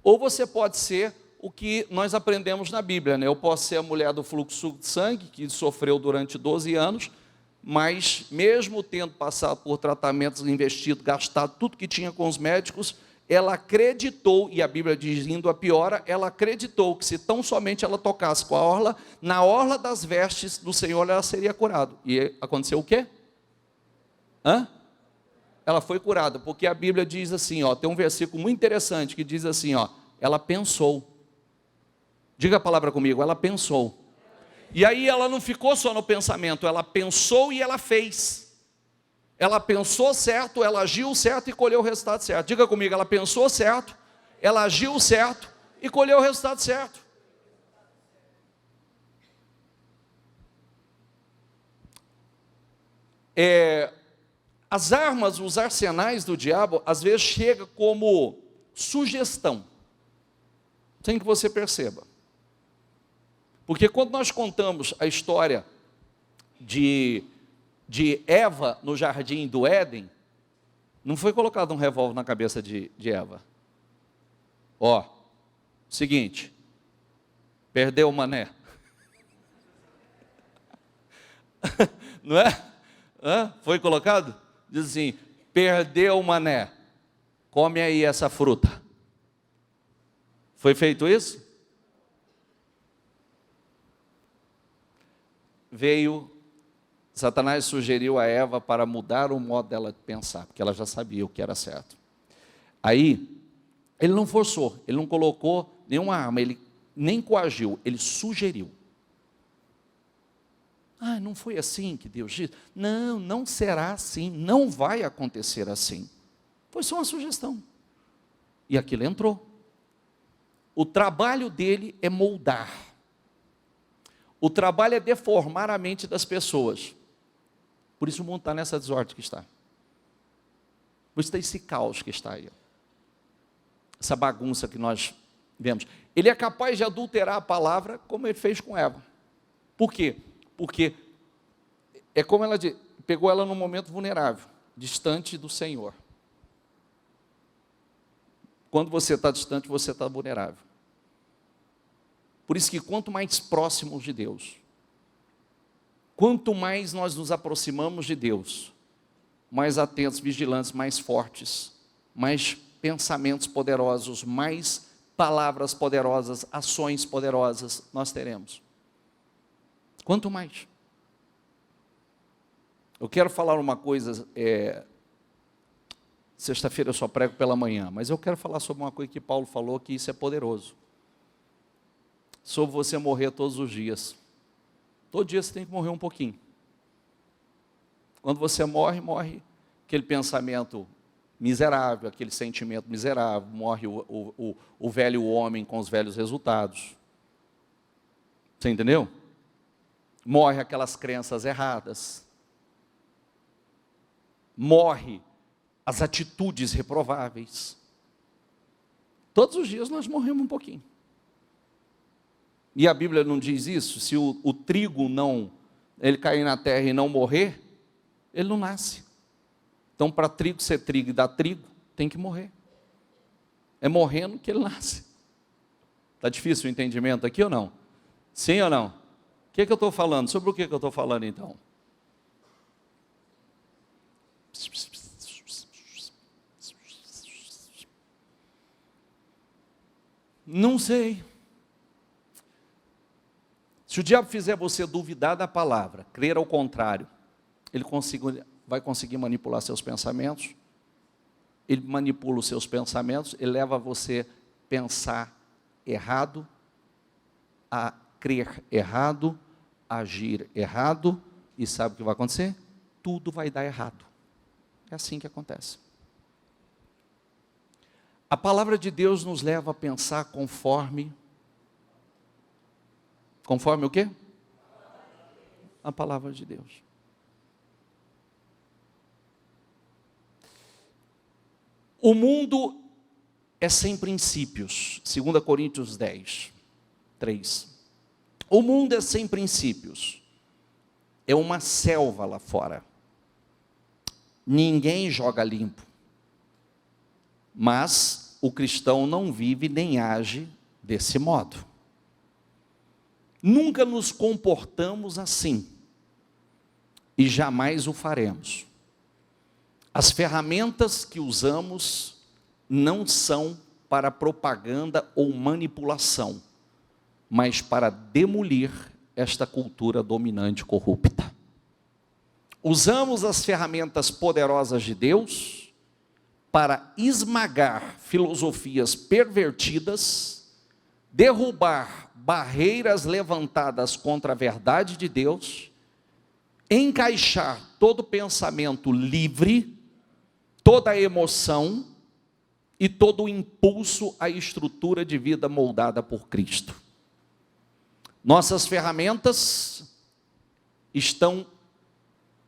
Ou você pode ser o que nós aprendemos na Bíblia, né? Eu posso ser a mulher do fluxo de sangue, que sofreu durante 12 anos, mas mesmo tendo passado por tratamentos, investido, gastado tudo que tinha com os médicos, ela acreditou, e a Bíblia diz, indo a piora, ela acreditou que se tão somente ela tocasse com a orla, na orla das vestes do Senhor, ela seria curada. E aconteceu o quê? Ela foi curada, porque a Bíblia diz assim, ó, tem um versículo muito interessante, que diz assim, ó, ela pensou. Diga a palavra comigo, ela pensou. E aí ela não ficou só no pensamento, ela pensou e ela fez. Ela pensou certo, ela agiu certo e colheu o resultado certo. Diga comigo, ela pensou certo, ela agiu certo e colheu o resultado certo. As armas, os arsenais do diabo, às vezes chega como sugestão, sem que você perceba. Porque quando nós contamos a história de Eva no jardim do Éden, não foi colocado um revólver na cabeça de Eva. Ó, seguinte, perdeu o mané. Não é? Foi colocado? Diz assim, perdeu o mané, come aí essa fruta. Foi feito isso? Satanás sugeriu a Eva para mudar o modo dela de pensar, porque ela já sabia o que era certo. Aí, ele não forçou, ele não colocou nenhuma arma, ele nem coagiu, ele sugeriu. Não foi assim que Deus disse? Não, não será assim, não vai acontecer assim. Foi só uma sugestão. E aquilo entrou. O trabalho dele é moldar. O trabalho é deformar a mente das pessoas. Por isso o mundo está nessa desordem que está. Por isso está esse caos que está aí. Essa bagunça que nós vemos. Ele é capaz de adulterar a palavra como ele fez com Eva. Por quê? Porque é como ela diz, pegou ela num momento vulnerável, distante do Senhor. Quando você está distante, você está vulnerável. Por isso que quanto mais próximos de Deus, Quanto mais nós nos aproximamos de Deus, mais atentos, vigilantes, mais fortes, mais pensamentos poderosos, mais palavras poderosas, ações poderosas nós teremos. Quanto mais. Eu quero falar uma coisa, sexta-feira eu só prego pela manhã, mas eu quero falar sobre uma coisa que Paulo falou, que isso é poderoso. Sobre você morrer todos os dias. Todo dia você tem que morrer um pouquinho. Quando você morre, morre aquele pensamento miserável, aquele sentimento miserável, morre o velho homem com os velhos resultados. Você entendeu? Morre aquelas crenças erradas. Morre as atitudes reprováveis. Todos os dias nós morremos um pouquinho. E a Bíblia não diz isso? Se o trigo ele cair na terra e não morrer, ele não nasce. Então, para trigo ser trigo e dar trigo, tem que morrer. É morrendo que ele nasce. Está difícil o entendimento aqui ou não? Sim ou não? O que eu estou falando? Sobre o que eu estou falando então? Não sei. Se o diabo fizer você duvidar da palavra, crer ao contrário, ele vai conseguir manipular seus pensamentos, ele manipula os seus pensamentos, ele leva você a pensar errado, a crer errado, a agir errado, e sabe o que vai acontecer? Tudo vai dar errado. É assim que acontece. A palavra de Deus nos leva a pensar conforme o quê? A palavra de Deus. O mundo é sem princípios. 2 Coríntios 10, 3. O mundo é sem princípios. É uma selva lá fora. Ninguém joga limpo. Mas o cristão não vive nem age desse modo. Nunca nos comportamos assim. E jamais o faremos. As ferramentas que usamos não são para propaganda ou manipulação, mas para demolir esta cultura dominante corrupta. Usamos as ferramentas poderosas de Deus para esmagar filosofias pervertidas, derrubar barreiras levantadas contra a verdade de Deus, encaixar todo pensamento livre, toda emoção e todo impulso à estrutura de vida moldada por Cristo. Nossas ferramentas estão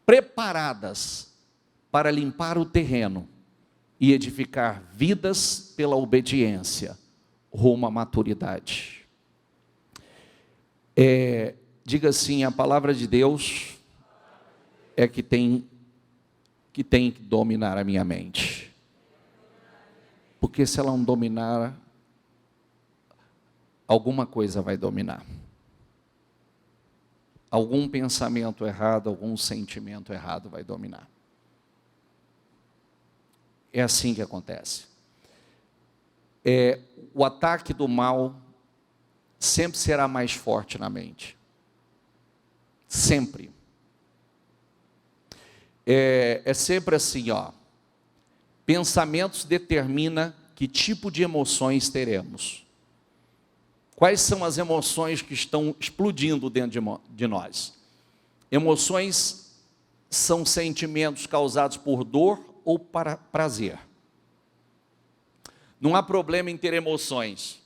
preparadas para limpar o terreno e edificar vidas pela obediência, rumo à maturidade. Diga assim, a palavra de Deus é que tem que dominar a minha mente. Porque se ela não dominar, alguma coisa vai dominar. Algum pensamento errado, algum sentimento errado vai dominar. É assim que acontece. O ataque do mal sempre será mais forte na mente. Sempre. É sempre assim, ó. Pensamentos determinam que tipo de emoções teremos. Quais são as emoções que estão explodindo dentro de nós? Emoções são sentimentos causados por dor ou para prazer. Não há problema em ter emoções,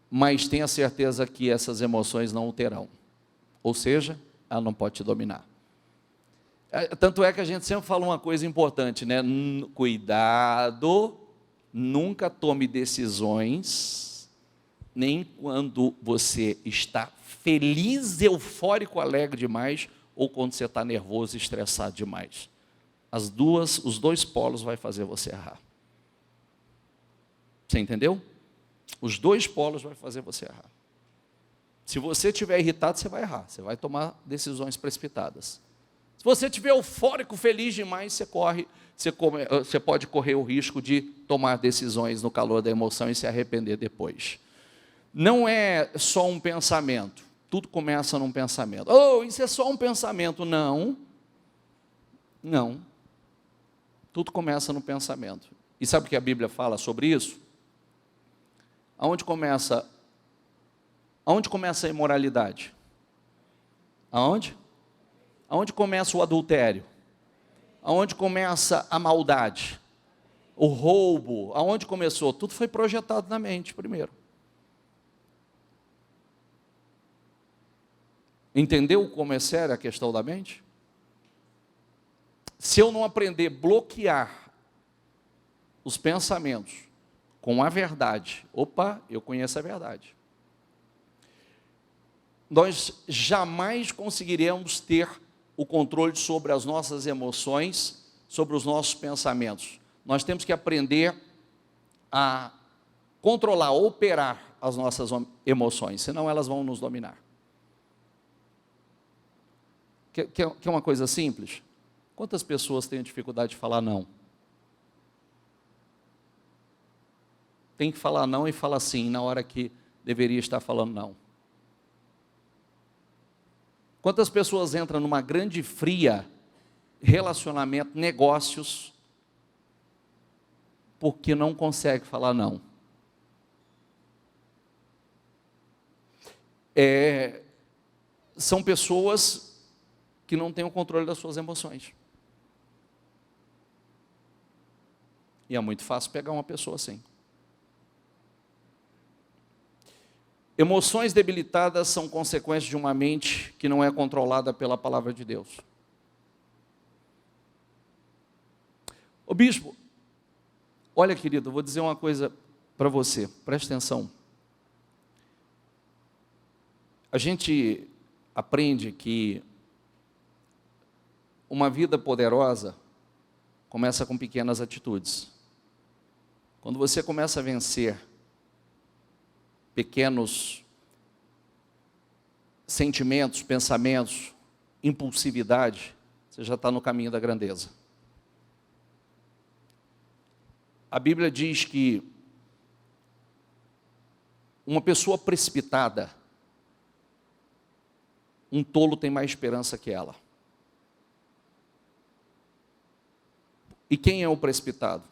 mas tenha certeza que essas emoções não o terão. Ou seja, ela não pode te dominar. Tanto é que a gente sempre fala uma coisa importante, né? Cuidado, nunca tome decisões, nem quando você está feliz, eufórico, alegre demais, ou quando você está nervoso, estressado demais. Os dois polos vai fazer você errar. Você entendeu? Os dois polos vai fazer você errar. Se você estiver irritado, você vai errar, você vai tomar decisões precipitadas. Se você estiver eufórico, feliz demais, você pode correr o risco de tomar decisões no calor da emoção e se arrepender depois. Não é só um pensamento, tudo começa num pensamento. Oh, isso é só um pensamento. Não, tudo começa no pensamento. E sabe o que a Bíblia fala sobre isso? Aonde começa a imoralidade? Aonde? Aonde começa o adultério? Aonde começa a maldade? O roubo? Aonde começou? Tudo foi projetado na mente primeiro. Entendeu como é séria a questão da mente? Se eu não aprender a bloquear os pensamentos com a verdade, eu conheço a verdade, nós jamais conseguiremos ter o controle sobre as nossas emoções, sobre os nossos pensamentos. Nós temos que aprender a controlar, operar as nossas emoções, senão elas vão nos dominar. Quer uma coisa simples? Quantas pessoas têm dificuldade de falar não? Tem que falar não e fala sim na hora que deveria estar falando não. Quantas pessoas entram numa grande fria, relacionamento, negócios, porque não consegue falar não? São pessoas que não têm o controle das suas emoções. E é muito fácil pegar uma pessoa assim. Emoções debilitadas são consequências de uma mente que não é controlada pela palavra de Deus. Ô bispo, olha querido, eu vou dizer uma coisa para você, preste atenção. A gente aprende que uma vida poderosa começa com pequenas atitudes. Quando você começa a vencer pequenos sentimentos, pensamentos, impulsividade, você já está no caminho da grandeza. A Bíblia diz que uma pessoa precipitada, um tolo tem mais esperança que ela. E quem é o precipitado?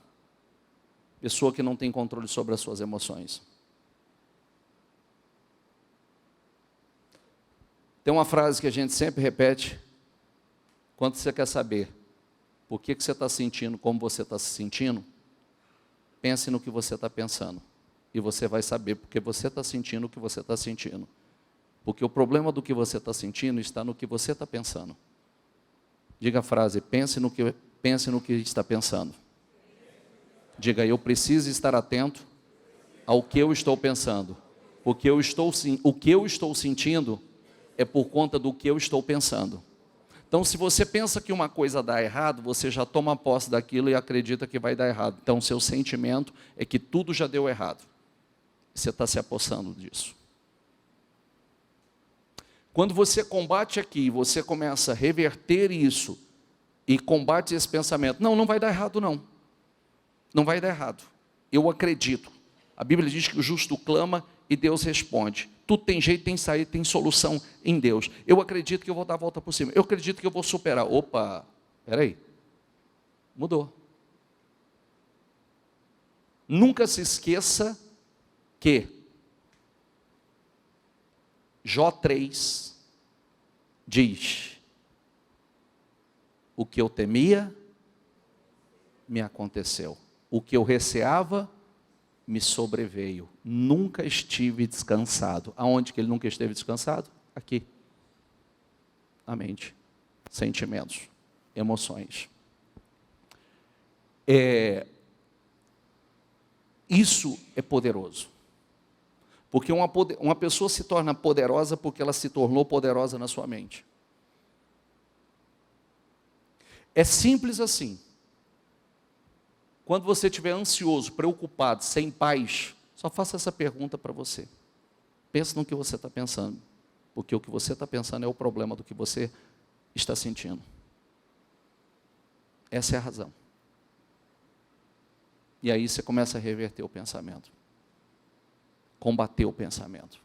Pessoa que não tem controle sobre as suas emoções. Tem uma frase que a gente sempre repete, quando você quer saber por que você está sentindo como você está se sentindo, pense no que você está pensando. E você vai saber porque você está sentindo o que você está sentindo. Porque o problema do que você está sentindo está no que você está pensando. Diga a frase, pense no que está pensando. Diga, eu preciso estar atento ao que eu estou pensando. Porque o que eu estou sentindo é por conta do que eu estou pensando. Então, se você pensa que uma coisa dá errado, você já toma posse daquilo e acredita que vai dar errado. Então, seu sentimento é que tudo já deu errado. Você está se apossando disso. Quando você combate aqui, você começa a reverter isso e combate esse pensamento. Não vai dar errado não. Não vai dar errado. Eu acredito. A Bíblia diz que o justo clama e Deus responde. Tudo tem jeito, tem saída, tem solução em Deus. Eu acredito que eu vou dar a volta por cima. Eu acredito que eu vou superar. Opa, peraí. Mudou. Nunca se esqueça que Jó 3 diz: o que eu temia me aconteceu. O que eu receava me sobreveio. Nunca estive descansado. Aonde que ele nunca esteve descansado? Aqui. Na mente. Sentimentos. Emoções. Isso é poderoso. Porque uma pessoa se torna poderosa porque ela se tornou poderosa na sua mente. É simples assim. Quando você estiver ansioso, preocupado, sem paz, só faça essa pergunta para você. pense no que você está pensando, porque o que você está pensando é o problema do que você está sentindo. Essa é a razão. E aí você começa a reverter o pensamento. Combater o pensamento.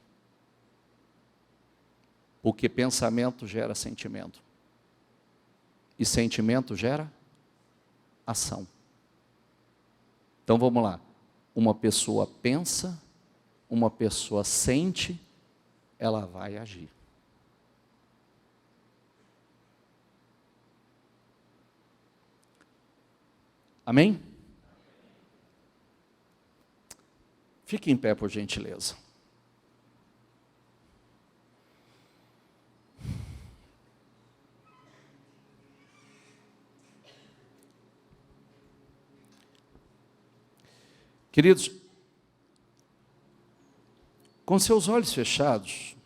Porque pensamento gera sentimento. E sentimento gera ação. Então vamos lá. Uma pessoa pensa, uma pessoa sente, ela vai agir. Amém? Fique em pé, por gentileza. Queridos, com seus olhos fechados,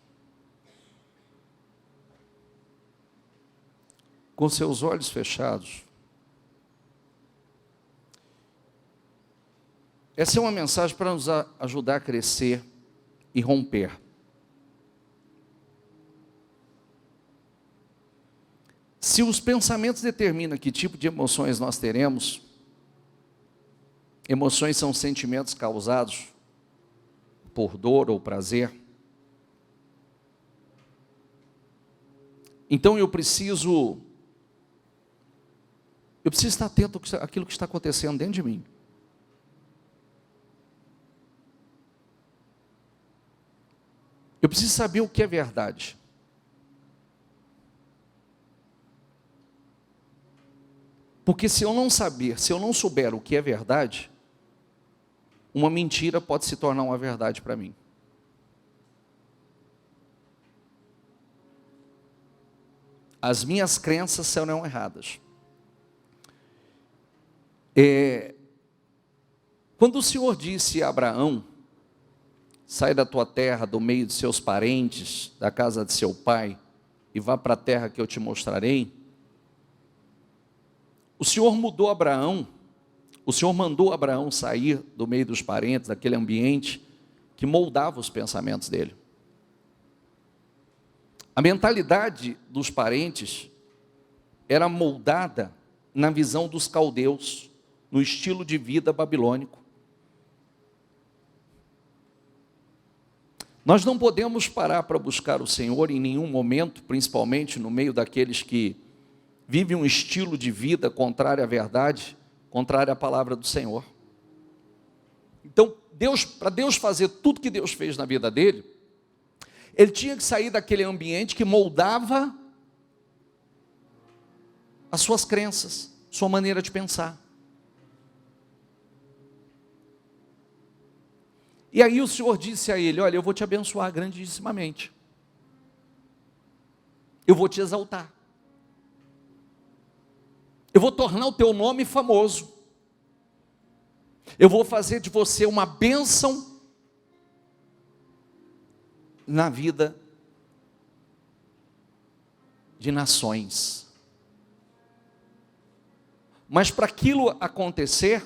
essa é uma mensagem para nos ajudar a crescer e romper. Se os pensamentos determinam que tipo de emoções nós teremos, emoções são sentimentos causados por dor ou prazer. Então eu preciso estar atento àquilo que está acontecendo dentro de mim. Eu preciso saber o que é verdade. Porque se eu não souber o que é verdade, uma mentira pode se tornar uma verdade para mim. As minhas crenças serão erradas. Quando o Senhor disse a Abraão, sai da tua terra, do meio de seus parentes, da casa de seu pai, e vá para a terra que eu te mostrarei, o Senhor mandou Abraão sair do meio dos parentes, daquele ambiente que moldava os pensamentos dele. A mentalidade dos parentes era moldada na visão dos caldeus, no estilo de vida babilônico. Nós não podemos parar para buscar o Senhor em nenhum momento, principalmente no meio daqueles que vivem um estilo de vida contrário à verdade, contrário à palavra do Senhor. Então, para Deus fazer tudo que Deus fez na vida dele, ele tinha que sair daquele ambiente que moldava as suas crenças, sua maneira de pensar. E aí o Senhor disse a ele: olha, eu vou te abençoar grandissimamente. Eu vou te exaltar. Eu vou tornar o teu nome famoso. Eu vou fazer de você uma bênção na vida de nações. Mas para aquilo acontecer,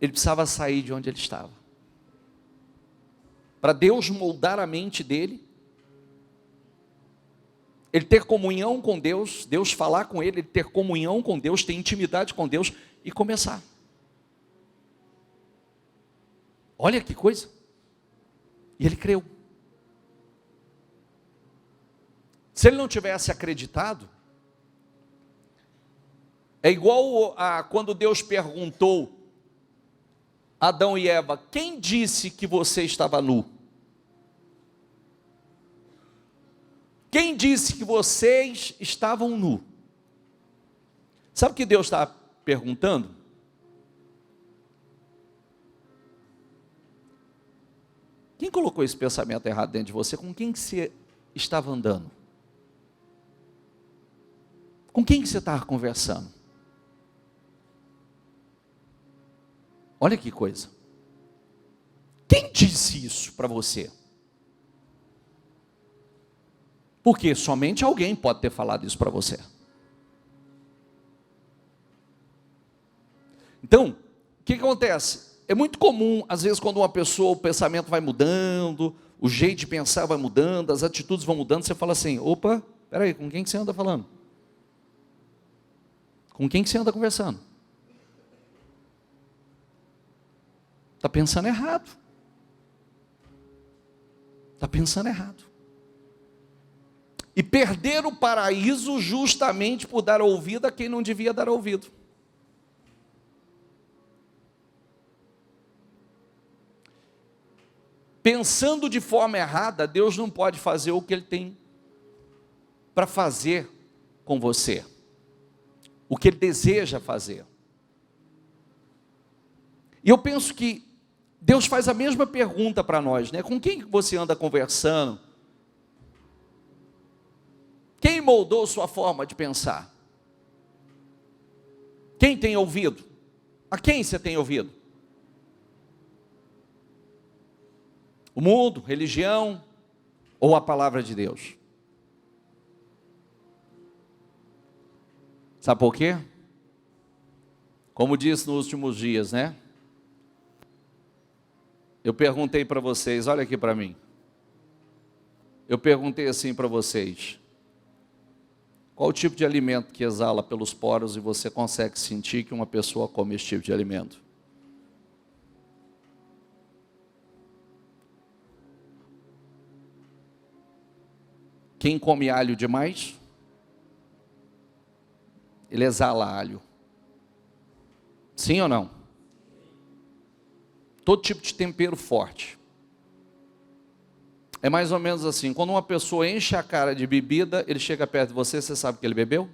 ele precisava sair de onde ele estava. Para Deus moldar a mente dele, ele ter comunhão com Deus, Deus falar com ele ter comunhão com Deus, ter intimidade com Deus e começar. Olha que coisa. E ele creu. Se ele não tivesse acreditado, é igual a quando Deus perguntou a Adão e Eva: quem disse que você estava nu? Quem disse que vocês estavam nu? Sabe o que Deus está perguntando? Quem colocou esse pensamento errado dentro de você? Com quem que você estava andando? Com quem que você estava conversando? Olha que coisa. Quem disse isso para você? Porque somente alguém pode ter falado isso para você. Então, o que acontece? É muito comum, às vezes, quando uma pessoa, o pensamento vai mudando, o jeito de pensar vai mudando, as atitudes vão mudando, você fala assim, opa, peraí, com quem que você anda falando? Com quem que você anda conversando? Está pensando errado. Está pensando errado. E perder o paraíso justamente por dar ouvido a quem não devia dar ouvido. Pensando de forma errada, Deus não pode fazer o que Ele tem para fazer com você. O que Ele deseja fazer. E eu penso que Deus faz a mesma pergunta para nós, né? Com quem você anda conversando? Quem moldou sua forma de pensar? Quem tem ouvido? A quem você tem ouvido? O mundo, religião ou a palavra de Deus? Sabe por quê? Como disse nos últimos dias, né? Eu perguntei para vocês, olha aqui para mim. Eu perguntei assim para vocês. Qual o tipo de alimento que exala pelos poros e você consegue sentir que uma pessoa come esse tipo de alimento? Quem come alho demais, ele exala alho. Sim ou não? Todo tipo de tempero forte. É mais ou menos assim, quando uma pessoa enche a cara de bebida, ele chega perto de você, você sabe que ele bebeu?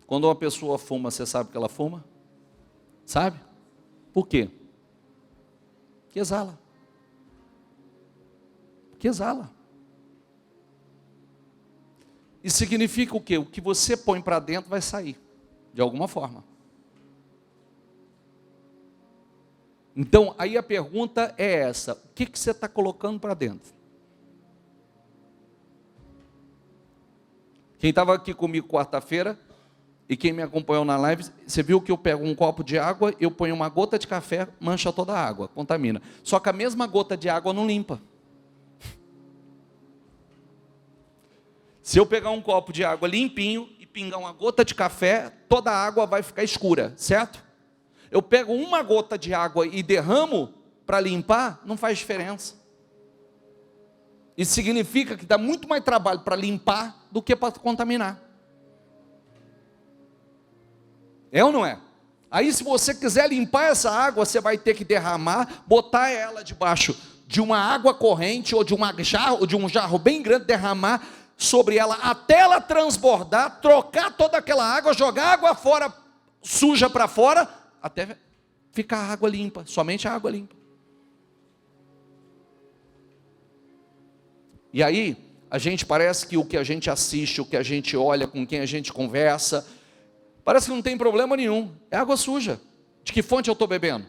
Quando uma pessoa fuma, você sabe que ela fuma? Sabe? Por quê? Porque exala. Porque exala. Isso significa o quê? O que você põe para dentro vai sair, de alguma forma. Então, aí a pergunta é essa, o que você está colocando para dentro? Quem estava aqui comigo quarta-feira, e quem me acompanhou na live, você viu que eu pego um copo de água, eu ponho uma gota de café, mancha toda a água, contamina. Só que a mesma gota de água não limpa. Se eu pegar um copo de água limpinho e pingar uma gota de café, toda a água vai ficar escura, certo? Eu pego uma gota de água e derramo para limpar, não faz diferença. Isso significa que dá muito mais trabalho para limpar do que para contaminar. É ou não é? Aí se você quiser limpar essa água, você vai ter que derramar, botar ela debaixo de uma água corrente ou de um jarro bem grande, derramar sobre ela até ela transbordar, trocar toda aquela água, jogar a água fora, suja para fora, até ficar a água limpa, somente a água limpa. E aí, a gente parece que o que a gente assiste, o que a gente olha, com quem a gente conversa, parece que não tem problema nenhum, é água suja. De que fonte eu estou bebendo?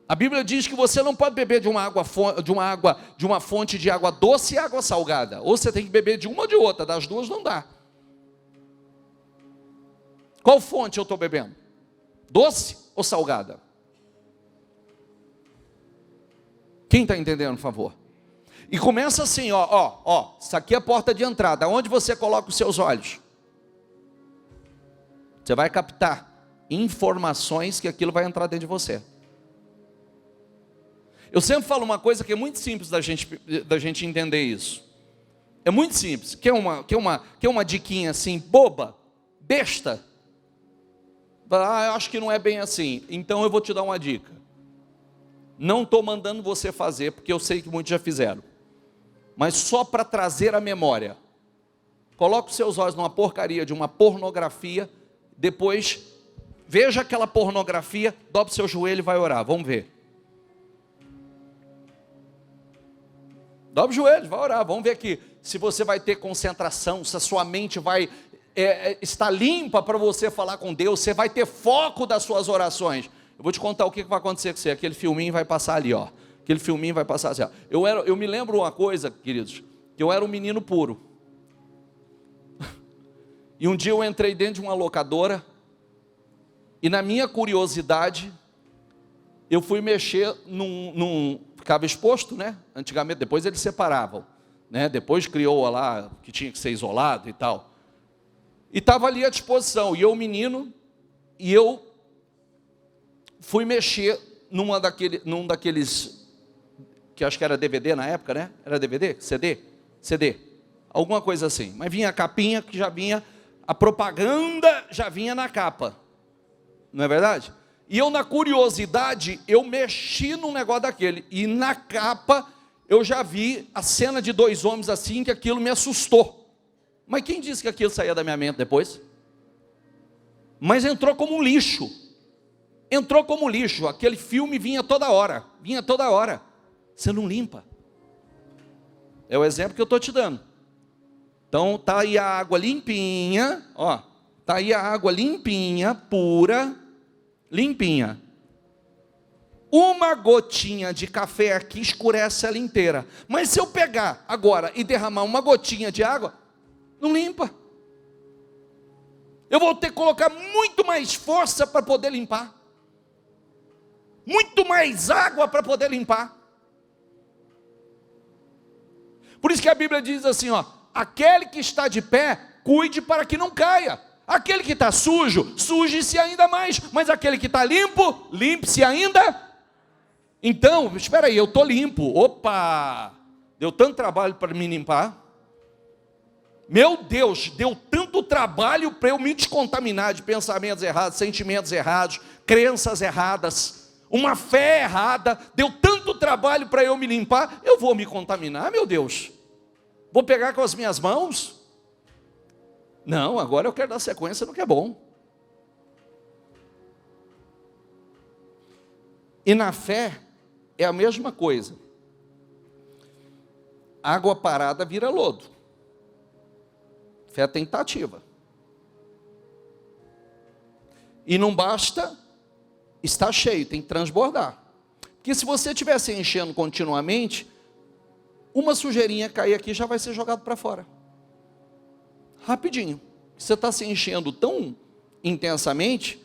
A Bíblia diz que você não pode beber de uma fonte de água doce e água salgada. Ou você tem que beber de uma ou de outra, das duas não dá. Qual fonte eu estou bebendo? Doce ou salgada? Quem está entendendo, por favor? E começa assim, ó, isso aqui é a porta de entrada. Onde você coloca os seus olhos? Você vai captar informações que aquilo vai entrar dentro de você. Eu sempre falo uma coisa que é muito simples da gente entender isso. É muito simples. Quer uma diquinha assim, boba, besta? Eu acho que não é bem assim. Então eu vou te dar uma dica. Não estou mandando você fazer, porque eu sei que muitos já fizeram. Mas só para trazer a memória. Coloque os seus olhos numa porcaria de uma pornografia. Depois, veja aquela pornografia, dobre seu joelho e vai orar. Vamos ver. Dobre o joelho, vai orar. Vamos ver aqui se você vai ter concentração, se a sua mente vai estar limpa para você falar com Deus, você vai ter foco das suas orações. Eu vou te contar o que vai acontecer com você. Aquele filminho vai passar ali, ó. Aquele filminho vai passar assim, ó. Eu me lembro uma coisa, queridos, que eu era um menino puro. E um dia eu entrei dentro de uma locadora, e na minha curiosidade, eu fui mexer ficava exposto, né? Antigamente, depois eles separavam, né? Depois criou lá que tinha que ser isolado e tal. E estava ali à disposição, e eu menino, e eu fui mexer num daqueles, que acho que era DVD na época, né? Era DVD? CD, alguma coisa assim. Mas vinha a capinha, que já vinha, a propaganda já vinha na capa, não é verdade? E eu, na curiosidade, eu mexi num negócio daquele, e na capa eu já vi a cena de dois homens assim, que aquilo me assustou. Mas quem disse que aquilo saía da minha mente depois? Mas entrou como um lixo. Entrou como lixo. Aquele filme vinha toda hora. Você não limpa. É o exemplo que eu estou te dando. Então, está aí a água limpinha. Ó, está aí a água limpinha, pura, limpinha. Uma gotinha de café aqui escurece ela inteira. Mas se eu pegar agora e derramar uma gotinha de água, não limpa. Eu vou ter que colocar muito mais força para poder limpar. Muito mais água para poder limpar. Por isso que a Bíblia diz assim, ó, aquele que está de pé, cuide para que não caia. Aquele que está sujo, suje-se ainda mais. Mas aquele que está limpo, limpe-se ainda. Então, espera aí, eu estou limpo. Opa! Deu tanto trabalho para me limpar. Meu Deus, deu tanto trabalho para eu me descontaminar de pensamentos errados, sentimentos errados, crenças erradas, uma fé errada. Deu tanto trabalho para eu me limpar. Eu vou me contaminar, meu Deus? Vou pegar com as minhas mãos? Não, agora eu quero dar sequência no que é bom. E na fé é a mesma coisa. Água parada vira lodo. Fé tentativa. E não basta estar cheio, tem que transbordar. Porque se você estiver se enchendo continuamente, uma sujeirinha cair aqui já vai ser jogado para fora. Rapidinho. Você está se enchendo tão intensamente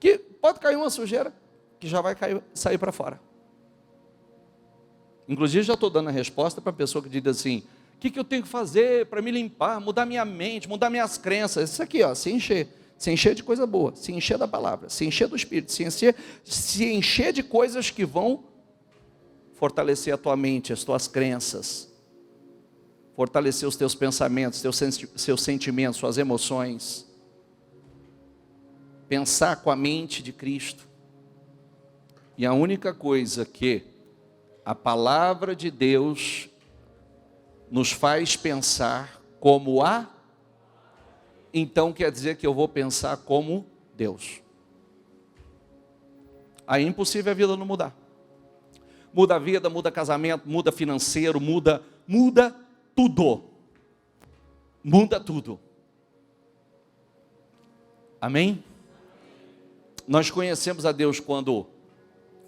que pode cair uma sujeira que já vai sair para fora. Inclusive já estou dando a resposta para a pessoa que diz assim, o que eu tenho que fazer para me limpar, mudar minha mente, mudar minhas crenças? Isso aqui, ó, se encher de coisa boa, se encher da palavra, se encher do Espírito, se encher de coisas que vão fortalecer a tua mente, as tuas crenças, fortalecer os teus pensamentos, seus sentimentos, suas emoções. Pensar com a mente de Cristo. E a única coisa que a palavra de Deus nos faz pensar como então quer dizer que eu vou pensar como Deus. Aí é impossível a vida não mudar. Muda a vida, muda casamento, muda financeiro, muda tudo. Muda tudo. Amém? Nós conhecemos a Deus quando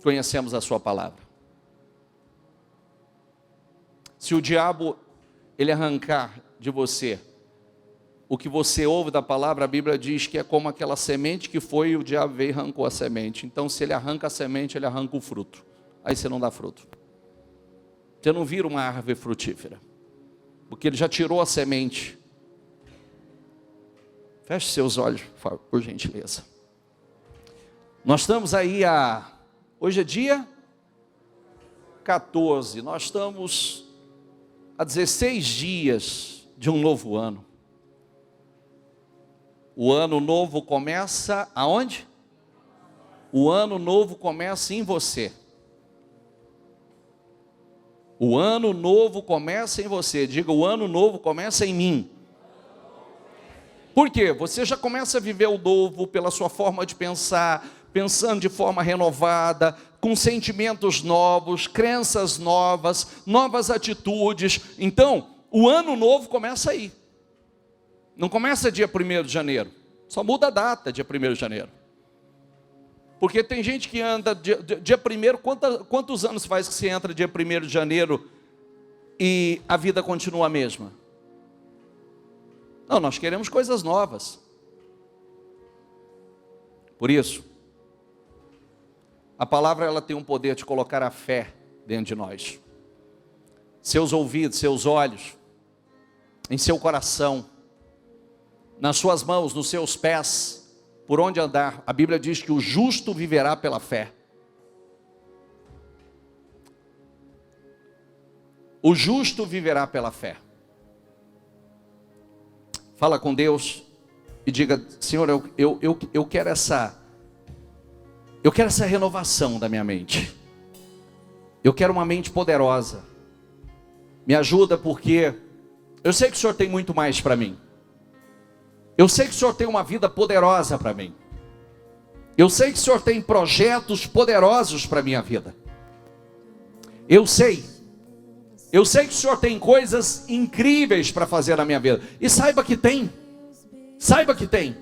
conhecemos a sua palavra. Se o diabo ele arrancar de você o que você ouve da palavra, a Bíblia diz que é como aquela semente que foi e o diabo veio e arrancou a semente. Então se ele arranca a semente, ele arranca o fruto. Aí você não dá fruto. Você não vira uma árvore frutífera. Porque ele já tirou a semente. Feche seus olhos, por gentileza. Nós estamos aí hoje é dia 14. Nós estamos há 16 dias de um novo ano. O ano novo começa aonde? O ano novo começa em você. O ano novo começa em você. Diga, o ano novo começa em mim. Por quê? Você já começa a viver o novo pela sua forma de pensar, pensando de forma renovada, com sentimentos novos, crenças novas, novas atitudes. Então, o ano novo começa aí. Não começa dia 1º de janeiro. Só muda a data, dia 1º de janeiro. Porque tem gente que anda dia 1º, quantos anos faz que você entra dia 1º de janeiro e a vida continua a mesma? Não, nós queremos coisas novas. Por isso, A palavra ela tem um poder de colocar a fé dentro de nós. Seus ouvidos, seus olhos, em seu coração, nas suas mãos, nos seus pés, por onde andar. A Bíblia diz que o justo viverá pela fé. O justo viverá pela fé. Fala com Deus e diga: Senhor, eu quero essa renovação da minha mente. Eu quero uma mente poderosa. Me ajuda, porque eu sei que o Senhor tem muito mais para mim. Eu sei que o Senhor tem uma vida poderosa para mim. Eu sei que o Senhor tem projetos poderosos para a minha vida. Eu sei que o Senhor tem coisas incríveis para fazer na minha vida. E saiba que tem. Saiba que tem.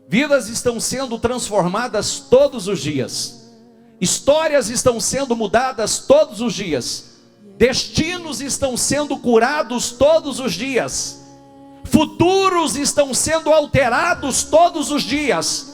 Vidas estão sendo transformadas todos os dias. Histórias estão sendo mudadas todos os dias. Destinos estão sendo curados todos os dias. Futuros estão sendo alterados todos os dias.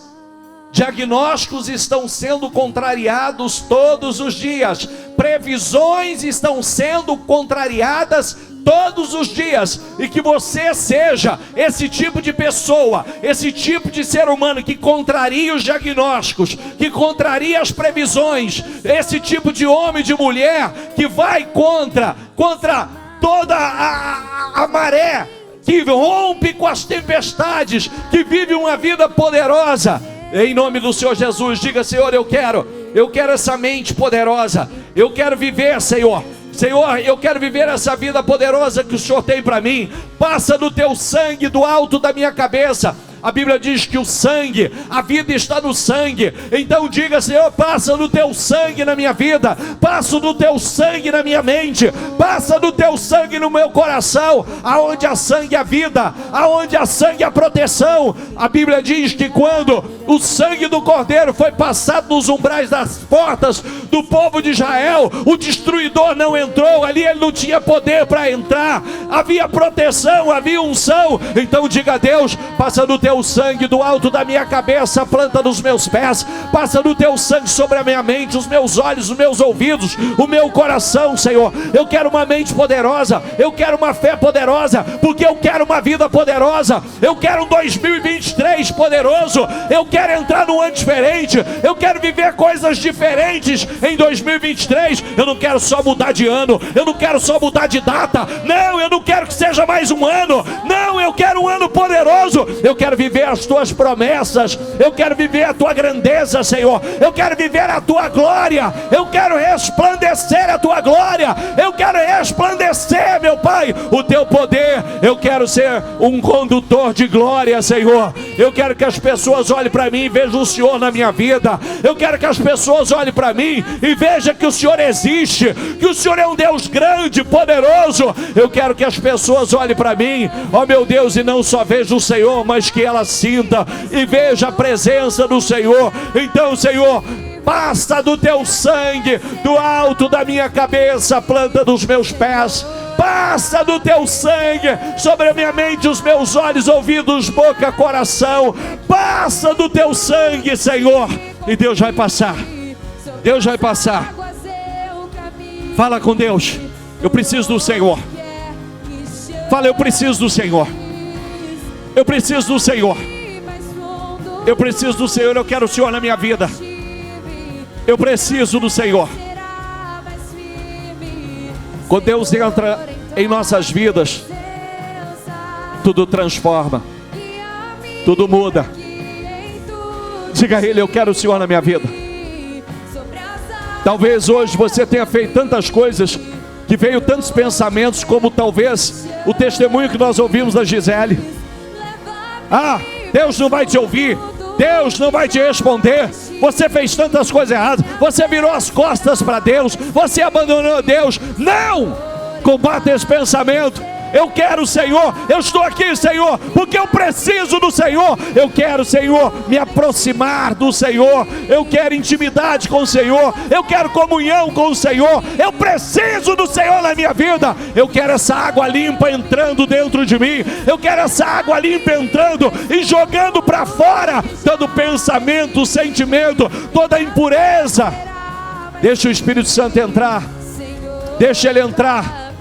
Diagnósticos estão sendo contrariados todos os dias. Previsões estão sendo contrariadas todos os dias. E que você seja esse tipo de pessoa, esse tipo de ser humano que contraria os diagnósticos, que contraria as previsões, esse tipo de homem e de mulher que vai contra toda a maré, que rompe com as tempestades, que vive uma vida poderosa. Em nome do Senhor Jesus, diga: Senhor, eu quero essa mente poderosa. Eu quero viver, Senhor, eu quero viver essa vida poderosa que o Senhor tem para mim. Passa do teu sangue do alto da minha cabeça. A Bíblia diz que o sangue, a vida está no sangue. Então diga: Senhor, passa do teu sangue na minha vida, passa do teu sangue na minha mente, passa do teu sangue no meu coração. Aonde há sangue há vida, aonde há sangue há proteção. A Bíblia diz que quando o sangue do Cordeiro foi passado nos umbrais das portas do povo de Israel, o destruidor não entrou ali, ele não tinha poder para entrar. Havia proteção, havia unção. Então diga a Deus: passa do teu sangue do alto da minha cabeça, planta dos meus pés, passa do teu sangue sobre a minha mente, os meus olhos, os meus ouvidos, o meu coração, Senhor. Eu quero uma mente poderosa, eu quero uma fé poderosa, porque eu quero uma vida poderosa. Eu quero um 2023 poderoso. Eu quero entrar num ano diferente. Eu quero viver coisas diferentes em 2023. Eu não quero só mudar de ano, eu não quero só mudar de data. Não, eu não quero que seja mais um ano. Não, eu quero um ano poderoso. Eu quero viver as tuas promessas. Eu quero viver a tua grandeza, Senhor. Eu quero viver a tua glória. Eu quero resplandecer a tua glória. Eu quero resplandecer, meu Pai, o teu poder. Eu quero ser um condutor de glória, Senhor. Eu quero que as pessoas olhem para mim e vejam o Senhor na minha vida. Eu quero que as pessoas olhem para mim e vejam que o Senhor existe, que o Senhor é um Deus grande, poderoso. Eu quero que as pessoas olhem para mim, ó meu Deus, e não só vejam o Senhor, mas que ela sinta e veja a presença do Senhor. Então, Senhor, passa do teu sangue do alto da minha cabeça, planta dos meus pés. Passa do teu sangue sobre a minha mente, os meus olhos, ouvidos, boca, coração. Passa do teu sangue, Senhor. E Deus vai passar. Deus vai passar. Fala com Deus: eu preciso do Senhor. Fala: eu preciso do Senhor. Eu preciso do Senhor. Eu preciso do Senhor. Eu quero o Senhor na minha vida. Eu preciso do Senhor. Quando Deus entra em nossas vidas, tudo transforma, tudo muda. Diga a Ele: eu quero o Senhor na minha vida. Talvez hoje você tenha feito tantas coisas, que veio tantos pensamentos, como talvez o testemunho que nós ouvimos da Gisele. Ah, Deus não vai te ouvir, Deus não vai te responder. Você fez tantas coisas erradas, você virou as costas para Deus, você abandonou Deus. Não! Combata esse pensamento. Eu quero o Senhor. Eu estou aqui, Senhor, porque eu preciso do Senhor. Eu quero, Senhor, me aproximar do Senhor. Eu quero intimidade com o Senhor. Eu quero comunhão com o Senhor. Eu preciso do Senhor na minha vida. Eu quero essa água limpa entrando dentro de mim. Eu quero essa água limpa entrando e jogando para fora todo pensamento, sentimento, toda impureza. Deixa o Espírito Santo entrar. Deixa ele entrar.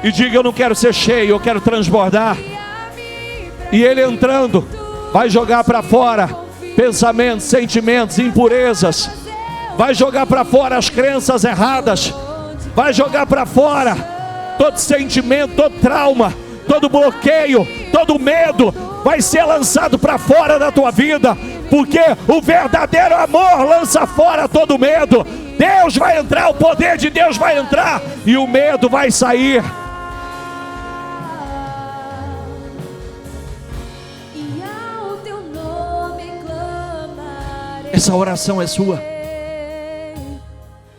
E diga: eu não quero ser cheio, eu quero transbordar. E ele entrando vai jogar para fora pensamentos, sentimentos, impurezas. Vai jogar para fora as crenças erradas. Vai jogar para fora todo sentimento, todo trauma, todo bloqueio, todo medo. Vai ser lançado para fora da tua vida. Porque o verdadeiro amor lança fora todo medo. Deus vai entrar, o poder de Deus vai entrar e o medo vai sair. Essa oração é sua.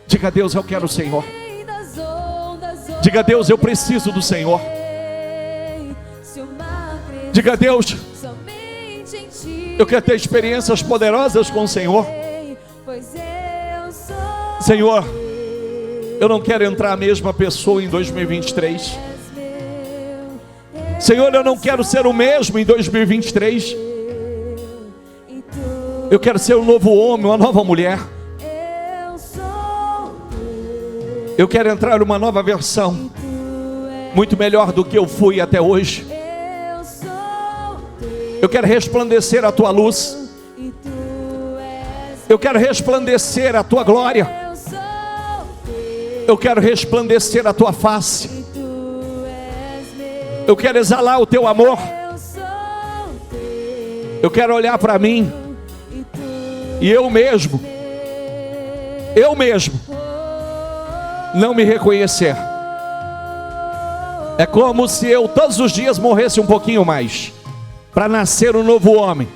Diga a Deus: eu quero o Senhor. Diga a Deus: eu preciso do Senhor. Diga a Deus: eu quero ter experiências poderosas com o Senhor. Senhor, eu não quero entrar a mesma pessoa em 2023. Senhor, eu não quero ser o mesmo em 2023. Eu quero ser um novo homem, uma nova mulher. Eu quero entrar numa nova versão, muito melhor do que eu fui até hoje. Eu quero resplandecer a tua luz. Eu quero resplandecer a tua glória. Eu quero resplandecer a tua face. Eu quero exalar o teu amor. Eu quero olhar para mim e eu mesmo não me reconhecer. É como se eu todos os dias morresse um pouquinho mais, para nascer um novo homem,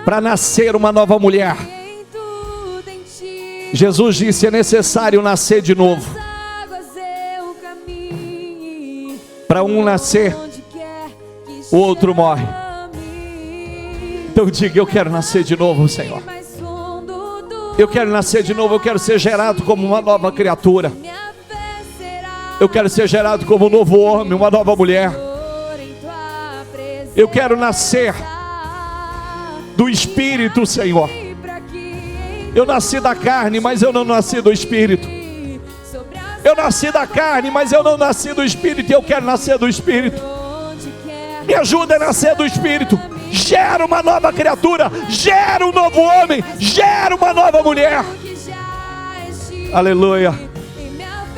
para nascer uma nova mulher. Jesus disse: é necessário nascer de novo. Para um nascer, o outro morre. Então diga: eu quero nascer de novo, Senhor. Eu quero nascer de novo. Eu quero ser gerado como uma nova criatura. Eu quero ser gerado como um novo homem, uma nova mulher. Eu quero nascer do Espírito, Senhor. Eu nasci da carne, mas eu não nasci do Espírito. Eu nasci da carne, mas eu não nasci do Espírito. E eu quero nascer do Espírito. Me ajuda a nascer do Espírito. Gera uma nova criatura. Gera um novo homem. Gera uma nova mulher. Aleluia.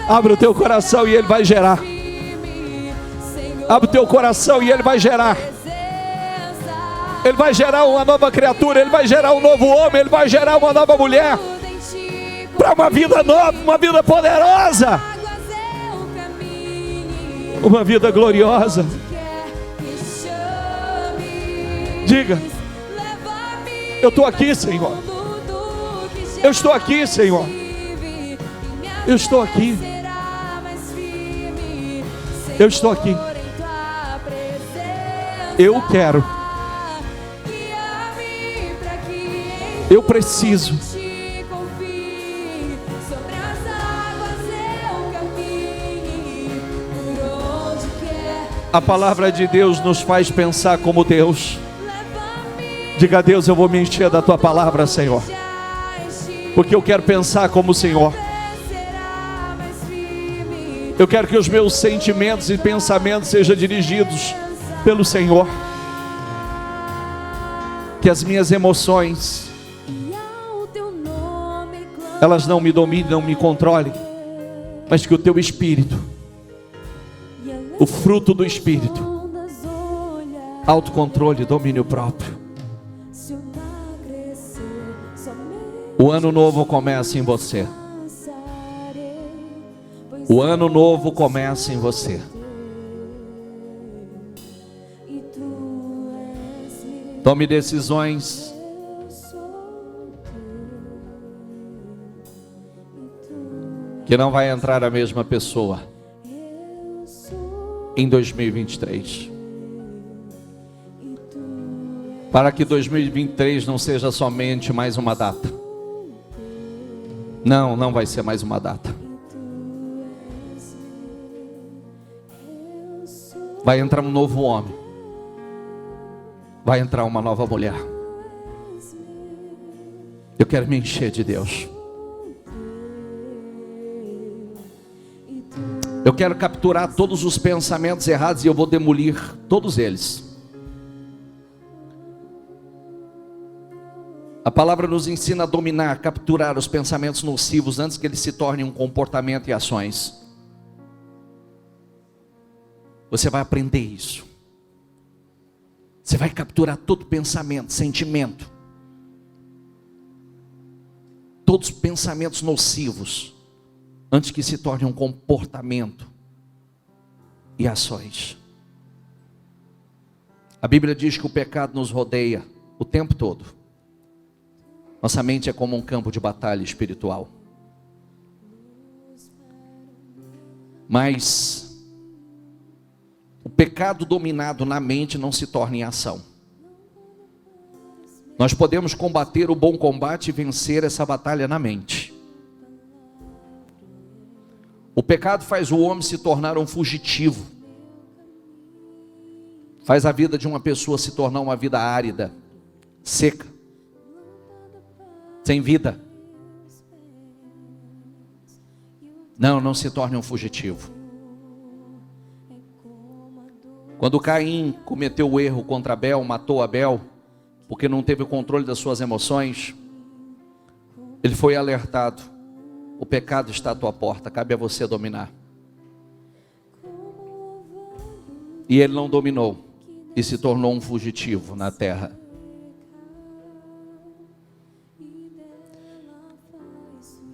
Abre o teu coração e Ele vai gerar. Abre o teu coração e Ele vai gerar. Ele vai gerar uma nova criatura. Ele vai gerar um novo homem. Ele vai gerar uma nova mulher. Para uma vida nova, uma vida poderosa, uma vida gloriosa. Diga: eu estou aqui, Senhor. Eu estou aqui, Senhor. Eu estou aqui. Eu estou aqui. Eu quero. Eu preciso. A palavra de Deus nos faz pensar como Deus. Diga a Deus: eu vou me encher da tua palavra, Senhor, porque eu quero pensar como o Senhor. Eu quero que os meus sentimentos e pensamentos sejam dirigidos pelo Senhor. Que as minhas emoções, elas não me dominem, não me controlem, mas que o teu Espírito, o fruto do Espírito, autocontrole, domínio próprio. O ano novo começa em você. O ano novo começa em você. Tome decisões. Que não vai entrar a mesma pessoa em 2023. Para que 2023 não seja somente mais uma data. Não vai ser mais uma data. Vai entrar um novo homem. Vai entrar uma nova mulher. Eu quero me encher de Deus. Eu quero capturar todos os pensamentos errados e eu vou demolir todos eles. A palavra nos ensina a dominar, capturar os pensamentos nocivos antes que eles se tornem um comportamento e ações. Você vai aprender isso. Você vai capturar todo pensamento, sentimento. Todos os pensamentos nocivos antes que se tornem um comportamento e ações. A Bíblia diz que o pecado nos rodeia o tempo todo. Nossa mente é como um campo de batalha espiritual. Mas o pecado dominado na mente não se torna em ação. Nós podemos combater o bom combate e vencer essa batalha na mente. O pecado faz o homem se tornar um fugitivo. Faz a vida de uma pessoa se tornar uma vida árida, seca, sem vida. Não se torne um fugitivo. Quando Caim cometeu o erro contra Abel, matou Abel, porque não teve o controle das suas emoções, ele foi alertado: o pecado está à tua porta, cabe a você dominar. E ele não dominou, e se tornou um fugitivo na terra.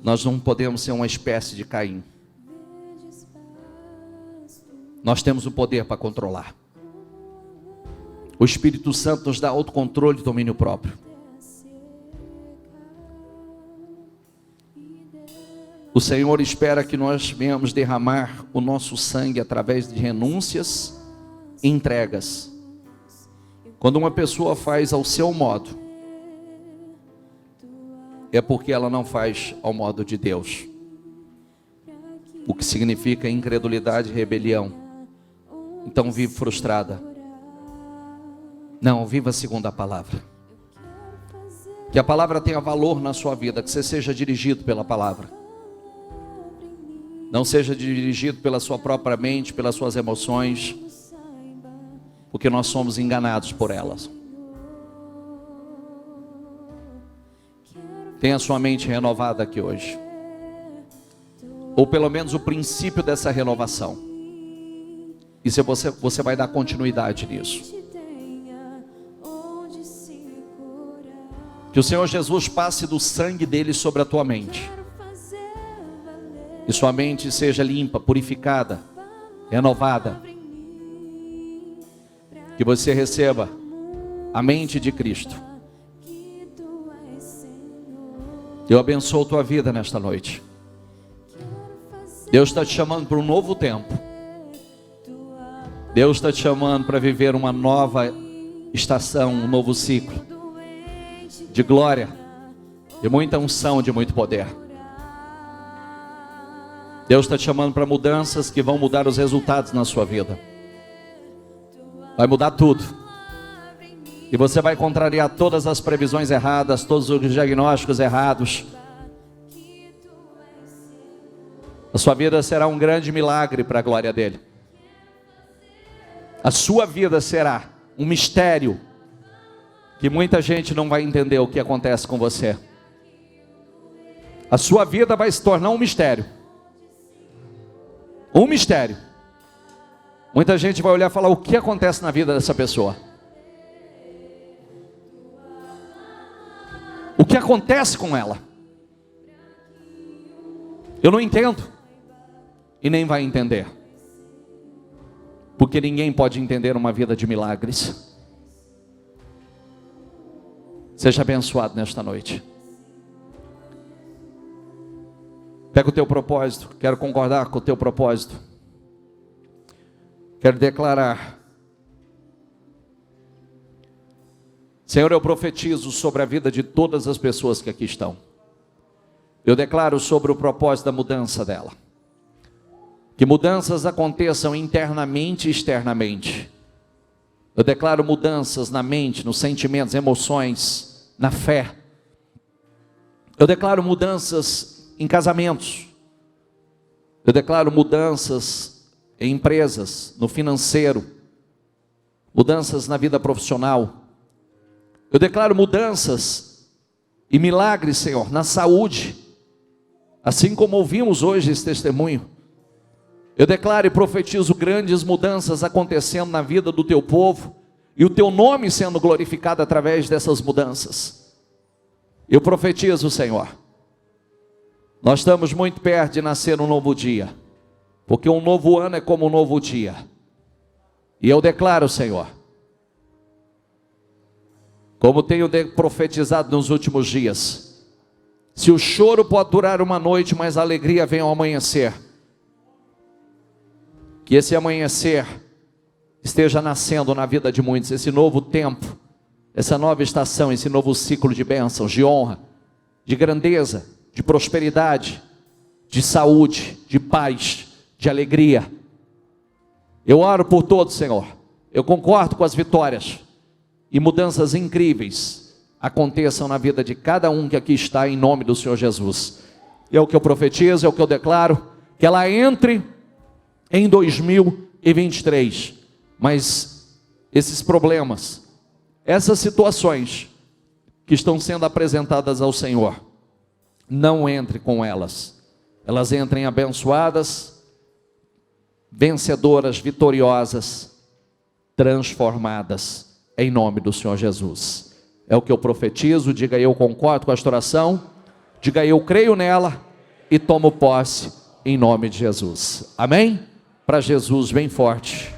Nós não podemos ser uma espécie de Caim. Nós temos o poder para controlar. O Espírito Santo nos dá autocontrole e domínio próprio. O Senhor espera que nós venhamos derramar o nosso sangue através de renúncias e entregas. Quando uma pessoa faz ao seu modo, é porque ela não faz ao modo de Deus. O que significa incredulidade e rebelião. Então vive frustrada. Não, viva segundo a palavra. Que a palavra tenha valor na sua vida, que você seja dirigido pela palavra. Não seja dirigido pela sua própria mente, pelas suas emoções, porque nós somos enganados por elas. Tenha sua mente renovada aqui hoje. Ou pelo menos o princípio dessa renovação. E se você vai dar continuidade nisso. Que o Senhor Jesus passe do sangue dele sobre a tua mente. Que sua mente seja limpa, purificada, renovada. Que você receba a mente de Cristo. Eu abençoo tua vida nesta noite. Deus está te chamando para um novo tempo. Deus está te chamando para viver uma nova estação, um novo ciclo de glória, de muita unção, de muito poder. Deus está te chamando para mudanças que vão mudar os resultados na sua vida. Vai mudar tudo. E você vai contrariar todas as previsões erradas, todos os diagnósticos errados. A sua vida será um grande milagre para a glória dele. A sua vida será um mistério que muita gente não vai entender o que acontece com você. A sua vida vai se tornar um mistério. Um mistério. Muita gente vai olhar e falar: o que acontece na vida dessa pessoa? O que acontece com ela? Eu não entendo. E nem vai entender. Porque ninguém pode entender uma vida de milagres. Seja abençoado nesta noite. Pega o teu propósito. Quero concordar com o teu propósito. Quero declarar. Senhor, eu profetizo sobre a vida de todas as pessoas que aqui estão. Eu declaro sobre o propósito da mudança dela. Que mudanças aconteçam internamente e externamente. Eu declaro mudanças na mente, nos sentimentos, emoções, na fé. Eu declaro mudanças em casamentos. Eu declaro mudanças em empresas, no financeiro. Mudanças na vida profissional. Eu declaro mudanças e milagres, Senhor, na saúde. Assim como ouvimos hoje esse testemunho. Eu declaro e profetizo grandes mudanças acontecendo na vida do teu povo. E o teu nome sendo glorificado através dessas mudanças. Eu profetizo, Senhor. Nós estamos muito perto de nascer um novo dia. Porque um novo ano é como um novo dia. E eu declaro, Senhor, como tenho profetizado nos últimos dias, se o choro pode durar uma noite, mas a alegria vem ao amanhecer, que esse amanhecer esteja nascendo na vida de muitos, esse novo tempo, essa nova estação, esse novo ciclo de bênçãos, de honra, de grandeza, de prosperidade, de saúde, de paz, de alegria. Eu oro por todos, Senhor, eu concordo com as vitórias, e mudanças incríveis aconteçam na vida de cada um que aqui está, em nome do Senhor Jesus. É o que eu profetizo, é o que eu declaro, que ela entre em 2023, mas esses problemas, essas situações que estão sendo apresentadas ao Senhor, não entre com elas, elas entrem abençoadas, vencedoras, vitoriosas, transformadas, em nome do Senhor Jesus. É o que eu profetizo. Diga: eu concordo com esta oração. Diga: eu creio nela e tomo posse em nome de Jesus. Amém? Para Jesus bem forte.